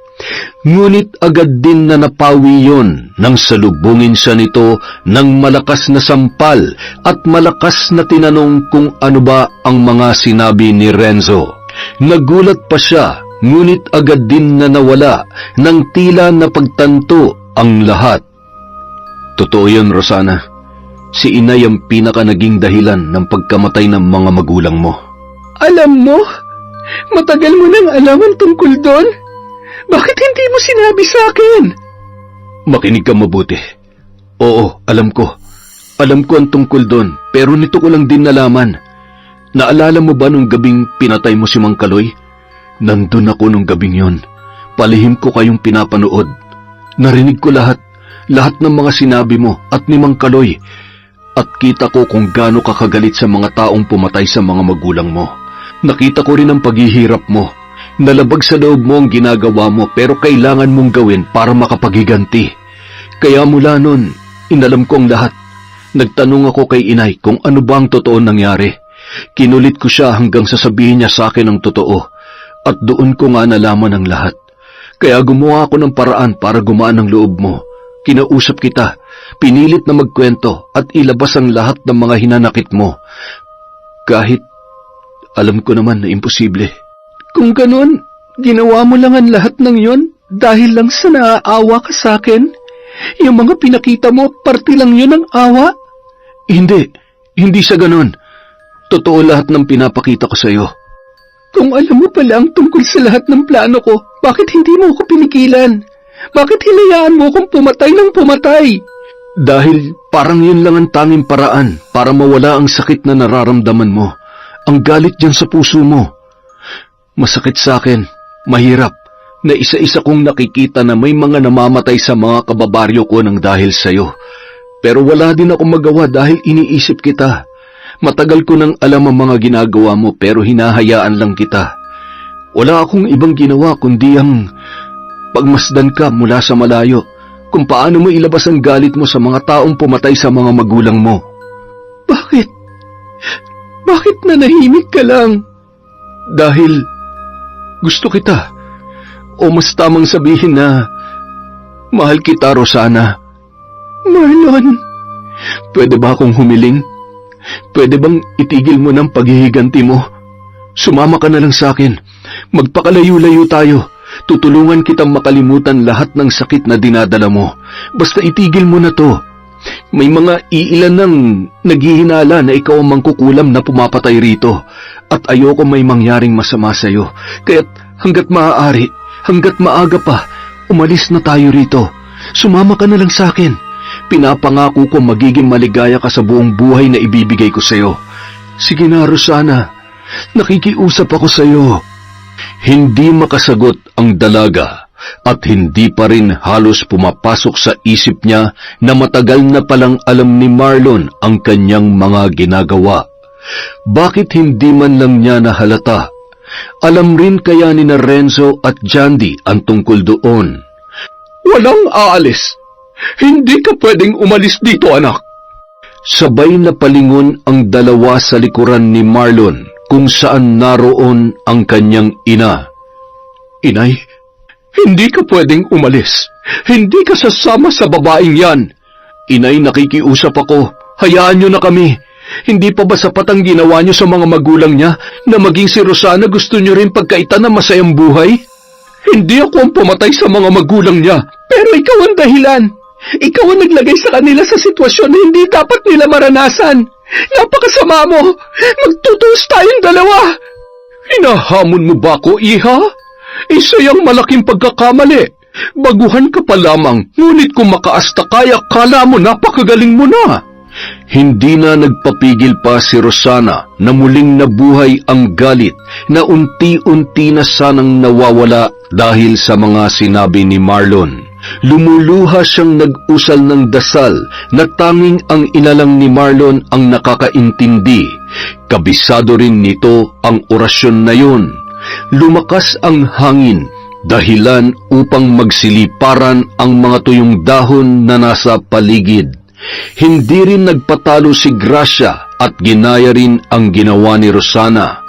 Ngunit agad din na napawi yon nang salubungin siya nito ng malakas na sampal at malakas na tinanong kung ano ba ang mga sinabi ni Renzo. Nagulat pa siya, ngunit agad din na nawala nang tila na pagtanto ang lahat. Totoo yun, Rosana. Si inay ang pinaka naging dahilan ng pagkamatay ng mga magulang mo. Alam mo? Matagal mo nang alam ang tungkol doon? Bakit hindi mo sinabi sa akin? Makinig ka mabuti. Oo, alam ko. Alam ko ang tungkol doon, pero nito ko lang din nalaman. Naalala mo ba nung gabing pinatay mo si Mang Kaloy? Nandun ako nung gabing yon. Palihim ko kayong pinapanood. Narinig ko lahat ng mga sinabi mo at ni Mang Kaloy. At kita ko kung gaano ka kagalit sa mga taong pumatay sa mga magulang mo. Nakita ko rin ang paghihirap mo. Nalabag sa loob mo ang ginagawa mo pero kailangan mong gawin para makapaghiganti. Kaya mula nun, inalam ko ang lahat. Nagtanong ako kay inay kung ano ba ang totoo nangyari. Kinulit ko siya hanggang sasabihin niya sa akin ang totoo. At doon ko nga nalaman ang lahat. Kaya gumawa ako ng paraan para gumaan ang loob mo. Kinausap kita, pinilit na magkwento at ilabas ang lahat ng mga hinanakit mo. Kahit alam ko naman na imposible. Kung ganun, ginawa mo lang ang lahat ng yon dahil lang sa naaawa ka sa akin? Yung mga pinakita mo, parte lang yun ng awa? Hindi sa ganun. Totoo lahat ng pinapakita ko sa iyo. Kung alam mo pala ang tungkol sa lahat ng plano ko, bakit hindi mo ako pinigilan? Bakit hinayaan mo akong pumatay ng pumatay? Dahil parang yun lang ang tanging paraan para mawala ang sakit na nararamdaman mo. Ang galit dyan sa puso mo. Masakit sa akin, mahirap, na isa-isa kong nakikita na may mga namamatay sa mga kababaryo ko ng dahil sa'yo. Pero wala din akong magawa dahil iniisip kita. Matagal ko nang alam ang mga ginagawa mo pero hinahayaan lang kita. Wala akong ibang ginawa kundi ang pagmasdan ka mula sa malayo kung paano mo ilabas ang galit mo sa mga taong pumatay sa mga magulang mo. Bakit? Bakit nanahimik ka lang? Dahil gusto kita. O mas tamang sabihin na mahal kita, Rosana. Marlon. Marlon, pwede ba akong humiling? Pwede bang itigil mo ng paghihiganti mo? Sumama ka na lang sa akin. Magpakalayo-layo tayo. Tutulungan kitang makalimutan lahat ng sakit na dinadala mo. Basta itigil mo na to. May mga iilan nang naghihinala na ikaw ang mangkukulam na pumapatay rito. At ayoko may mangyaring masama sa'yo. Kaya't hanggat maaari, hanggat maaga pa, umalis na tayo rito. Sumama ka na lang sa akin. Pinapangako ko magiging maligaya ka sa buong buhay na ibibigay ko sa'yo. Sige na, Rosana. Nakikiusap ako sa'yo. Hindi makasagot ang dalaga at hindi pa rin halos pumapasok sa isip niya na matagal na palang alam ni Marlon ang kanyang mga ginagawa. Bakit hindi man lang niya nahalata? Alam rin kaya ni Renzo at Jandy ang tungkol doon. Walang aalis. Hindi ka pwedeng umalis dito, anak. Sabay na palingon ang dalawa sa likuran ni Marlon kung saan naroon ang kanyang ina. Inay, hindi ka pwedeng umalis. Hindi ka sasama sa babaeng yan. Inay, nakikiusap ako. Hayaan niyo na kami. Hindi pa ba sapat ang ginawa niyo sa mga magulang niya na maging si Rosana gusto niyo rin pagkaitan ng masayang buhay? Hindi ako ang pumatay sa mga magulang niya. Pero ikaw ang dahilan. Ikaw ang naglagay sa kanila sa sitwasyon na hindi dapat nila maranasan. Napakasama mo. Magtutuos tayong dalawa. Hinahamon mo ba ako, iha? Isa yung malaking pagkakamali. Baguhan ka pa lamang, ngunit kung makaasta kaya, kala mo napakagaling mo na. Hindi na nagpapigil pa si Rosana na muling nabuhay ang galit na unti-unti na sanang nawawala dahil sa mga sinabi ni Marlon. Lumuluha siyang nag-usal ng dasal na tanging ang inalang ni Marlon ang nakakaintindi. Kabisado rin nito ang orasyon na yun. Lumakas ang hangin, dahilan upang magsiliparan ang mga tuyong dahon na nasa paligid. Hindi rin nagpatalo si Gracia at ginaya rin ang ginawa ni Rosana.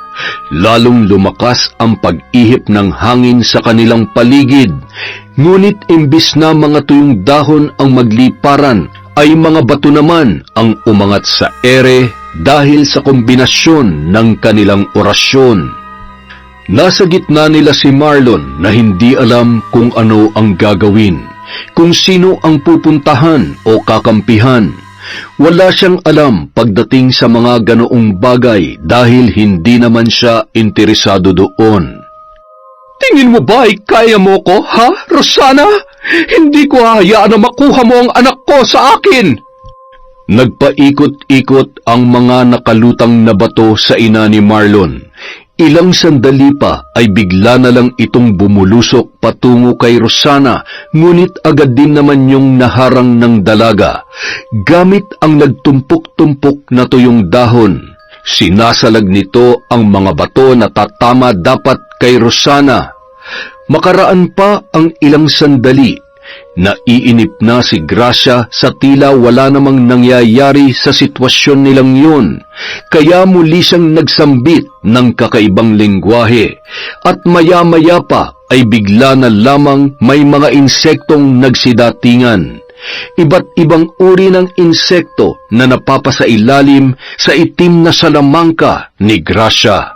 Lalong lumakas ang pag-ihip ng hangin sa kanilang paligid. Ngunit imbis na mga tuyong dahon ang magliparan, ay mga bato naman ang umangat sa ere dahil sa kombinasyon ng kanilang orasyon. Nasa gitna nila si Marlon na hindi alam kung ano ang gagawin, kung sino ang pupuntahan o kakampihan. Wala siyang alam pagdating sa mga ganoong bagay dahil hindi naman siya interesado doon. Tingin mo ba ay kaya mo ko, ha, Rosana? Hindi ko hahayaan na makuha mo ang anak ko sa akin. Nagpaikot-ikot ang mga nakalutang na bato sa ina ni Marlon. Ilang sandali pa ay bigla na lang itong bumulusok patungo kay Rosana, ngunit agad din naman yung naharang ng dalaga. Gamit ang nagtumpok-tumpok na tuyong dahon, sinasalag nito ang mga bato na tatama dapat kay Rosana. Makaraan pa ang ilang sandali, naiinip na si Gracia sa tila wala namang nangyayari sa sitwasyon nilang yun, kaya muli siyang nagsambit ng kakaibang lengguwahe, at maya-maya pa ay bigla na lamang may mga insektong nagsidatingan. Iba't ibang uri ng insekto na napapasailalim sa itim na salamangka ni Gracia.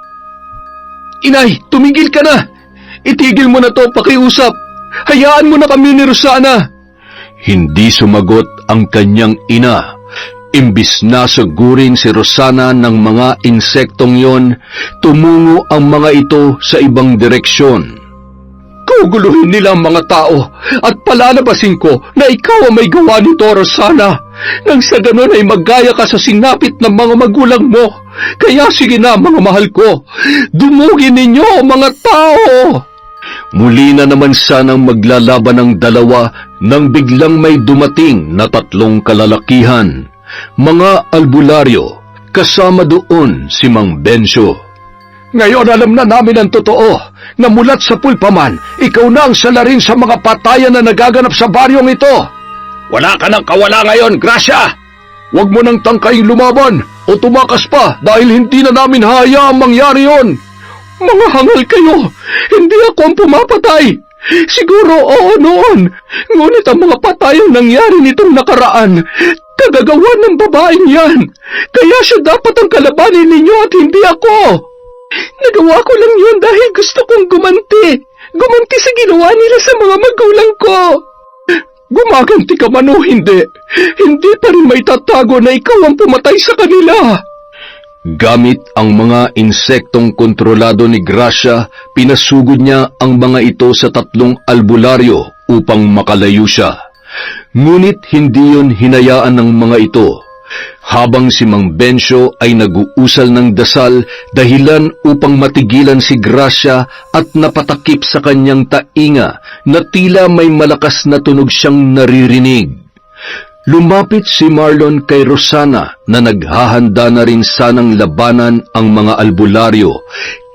Inay, tumigil ka na! Itigil mo na to, pakiusap! Hayaan mo na kami ni Rosana! Hindi sumagot ang kanyang ina. Imbis na sagurin si Rosana ng mga insektong yon, tumungo ang mga ito sa ibang direksyon. Guguluhin nila ang mga tao at palalabasin ko na ikaw ang may gawa nito, Rosana. Nang sa ganon ay maggaya ka sa sinapit ng mga magulang mo. Kaya sige na, mga mahal ko, dumugin ninyo, mga tao! Muli na naman sanang maglalaban ang dalawa nang biglang may dumating na tatlong kalalakihan. Mga albularyo, kasama doon si Mang Bencio. Ngayon alam na namin ang totoo, na mulat sa pulpaman, ikaw na ang salarin sa mga patayan na nagaganap sa baryong ito. Wala ka nang kawala ngayon, Gracia! Huwag mo nang tangkaing lumaban o tumakas pa dahil hindi na namin hayaang mangyari yon. Mga hangal kayo! Hindi ako ang pumapatay! Siguro oo noon. Ngunit ang mga patay ang nangyari nitong nakaraan. Kagagawa ng babaeng yan. Kaya siya dapat ang kalabanin ninyo at hindi ako. Nagawa ko lang yun dahil gusto kong gumanti. Gumanti sa ginawa nila sa mga magulang ko. Gumaganti ka man o hindi, hindi pa rin may tatago na ikaw ang pumatay sa kanila. Gamit ang mga insektong kontrolado ni Gracia, pinasugod niya ang mga ito sa 3 albularyo upang makalayo siya. Ngunit hindi yun hinayaan ng mga ito. Habang si Mang Bencio ay nag-uusal ng dasal dahilan upang matigilan si Gracia at napatakip sa kanyang tainga na tila may malakas na tunog siyang naririnig. Lumapit si Marlon kay Rosana na naghahanda na rin sanang labanan ang mga albularyo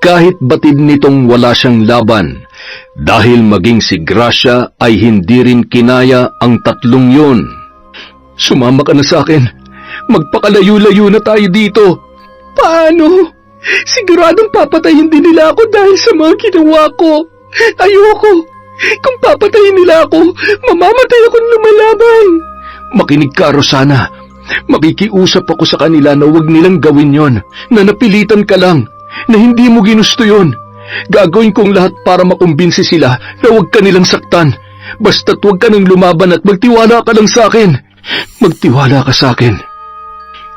kahit batid nitong wala siyang laban dahil maging si Gracia ay hindi rin kinaya ang 3 yun. Sumama ka na sa akin. Magpakalayo-layo na tayo dito. Paano? Siguradong papatayin din nila ako dahil sa mga ginawa ko. Ayoko. Kung papatayin nila ako, mamamatay akong lumalaban. Makinig ka, Rosana. Makikiusap ako sa kanila na huwag nilang gawin yon, na napilitan ka lang, na hindi mo ginusto yon. Gagawin kong lahat para makumbinsi sila na huwag ka nilang saktan. Basta't huwag ka nang lumaban at magtiwala ka lang sa akin. Magtiwala ka sa akin.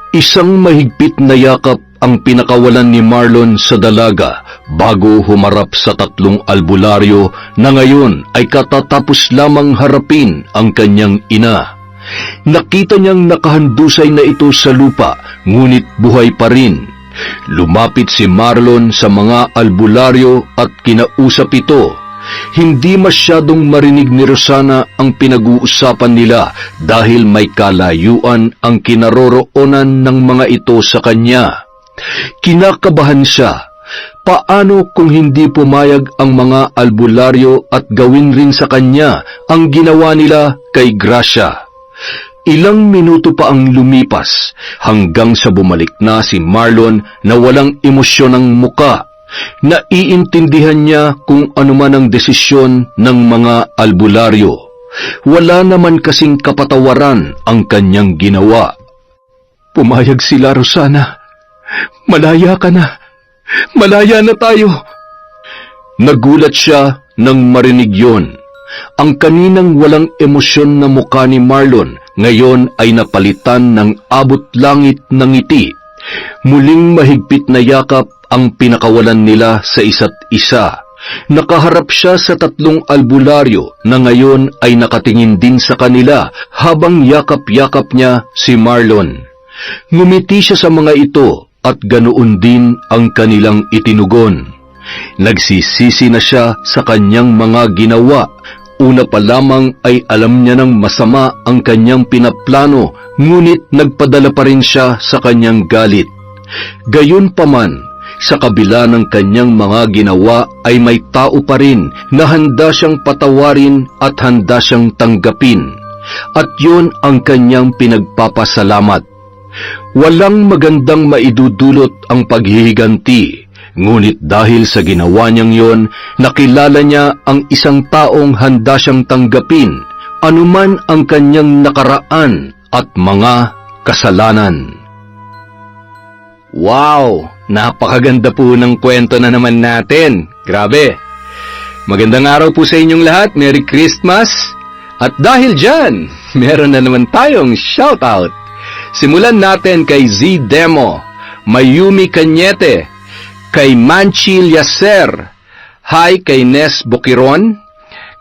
Isang mahigpit na yakap ang pinakawalan ni Marlon sa dalaga bago humarap sa 3 albularyo na ngayon ay katatapos lamang harapin ang kanyang ina. Nakita niyang nakahandusay na ito sa lupa, ngunit buhay pa rin. Lumapit si Marlon sa mga albularyo at kinausap ito. Hindi masyadong marinig ni Rosana ang pinag-uusapan nila dahil may kalayuan ang kinaroroonan ng mga ito sa kanya. Kinakabahan siya. Paano kung hindi pumayag ang mga albularyo at gawin rin sa kanya ang ginawa nila kay Gracia? Ilang minuto pa ang lumipas hanggang sa bumalik na si Marlon na walang emosyon ang muka. Naiintindihan niya kung anuman ang desisyon ng mga albularyo. Wala naman kasing kapatawaran ang kanyang ginawa. Pumayag sila, Rosana. Malaya ka na. Malaya na tayo. Nagulat siya nang marinig yon. Ang kaninang walang emosyon na mukha ni Marlon ngayon ay napalitan ng abot-langit na ngiti. Muling mahigpit na yakap ang pinakawalan nila sa isa't isa. Nakaharap siya sa 3 albularyo na ngayon ay nakatingin din sa kanila habang yakap-yakap niya si Marlon. Ngumiti siya sa mga ito at ganoon din ang kanilang itinugon. Nagsisisi na siya sa kanyang mga ginawa. Una pa lamang ay alam niya ng masama ang kanyang pinaplano, ngunit nagpadala pa rin siya sa kanyang galit. Gayunpaman, sa kabila ng kanyang mga ginawa ay may tao pa rin na handa siyang patawarin at handa siyang tanggapin. At yun ang kanyang pinagpapasalamat. Walang magandang maidudulot ang paghihiganti, ngunit dahil sa ginawa niyang yon, nakilala niya ang isang taong handa siyang tanggapin, anuman ang kanyang nakaraan at mga kasalanan. Wow! Napakaganda po ng kwento na naman natin. Grabe! Magandang araw po sa inyong lahat. Merry Christmas! At dahil dyan, meron na naman tayong shoutout. Simulan natin kay Z Demo, Mayumi Cañete, kay Manchil Yaser, hi kay Nes Boquiron,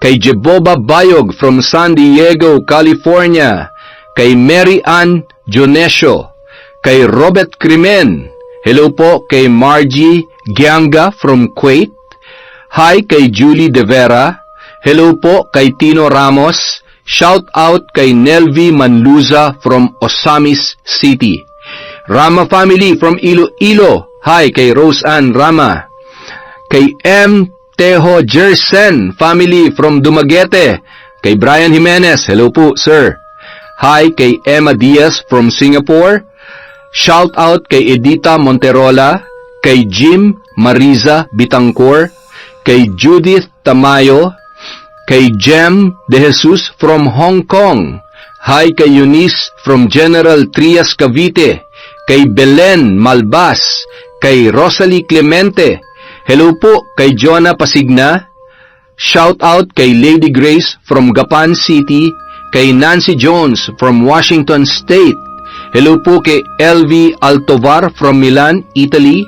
kay Jeboba Bayog from San Diego, California, kay Mary Ann Jonesio, kay Robert Crimen, hello po kay Margie Gianga from Kuwait, hi kay Julie De Vera, hello po kay Tino Ramos, shout out kay Nelvi Manluza from Osamis City, Rama family from Iloilo, hi kay Rose Ann Rama, kay M. Teho Jersen family from Dumaguete, kay Brian Jimenez, hello po sir, hi kay Emma Diaz from Singapore, shout out kay Edita Monterola, kay Jim Mariza Bitangcor, kay Judith Tamayo, Kay Jem De Jesus from Hong Kong. Hi kay Eunice from General Trias Cavite. Kay Belen Malbas. Kay Rosalie Clemente. Hello po kay Jonah Pasigna. Shout out kay Lady Grace from Gapan City. Kay Nancy Jones from Washington State. Hello po kay LV Altovar from Milan, Italy.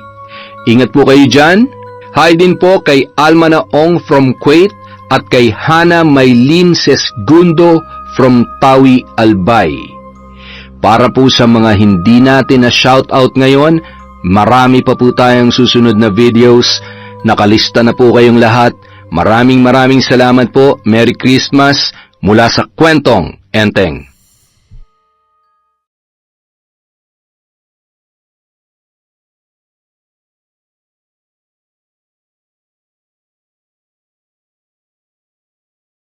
Ingat po kayo dyan. Hi din po kay Alma Naong from Kuwait at kay Hana Maylin Sesgundo from Tawi, Albay. Para po sa mga hindi natin na shoutout ngayon, marami pa po tayong susunod na videos. Nakalista na po kayong lahat. Maraming salamat po. Merry Christmas mula sa Kwentong Enteng.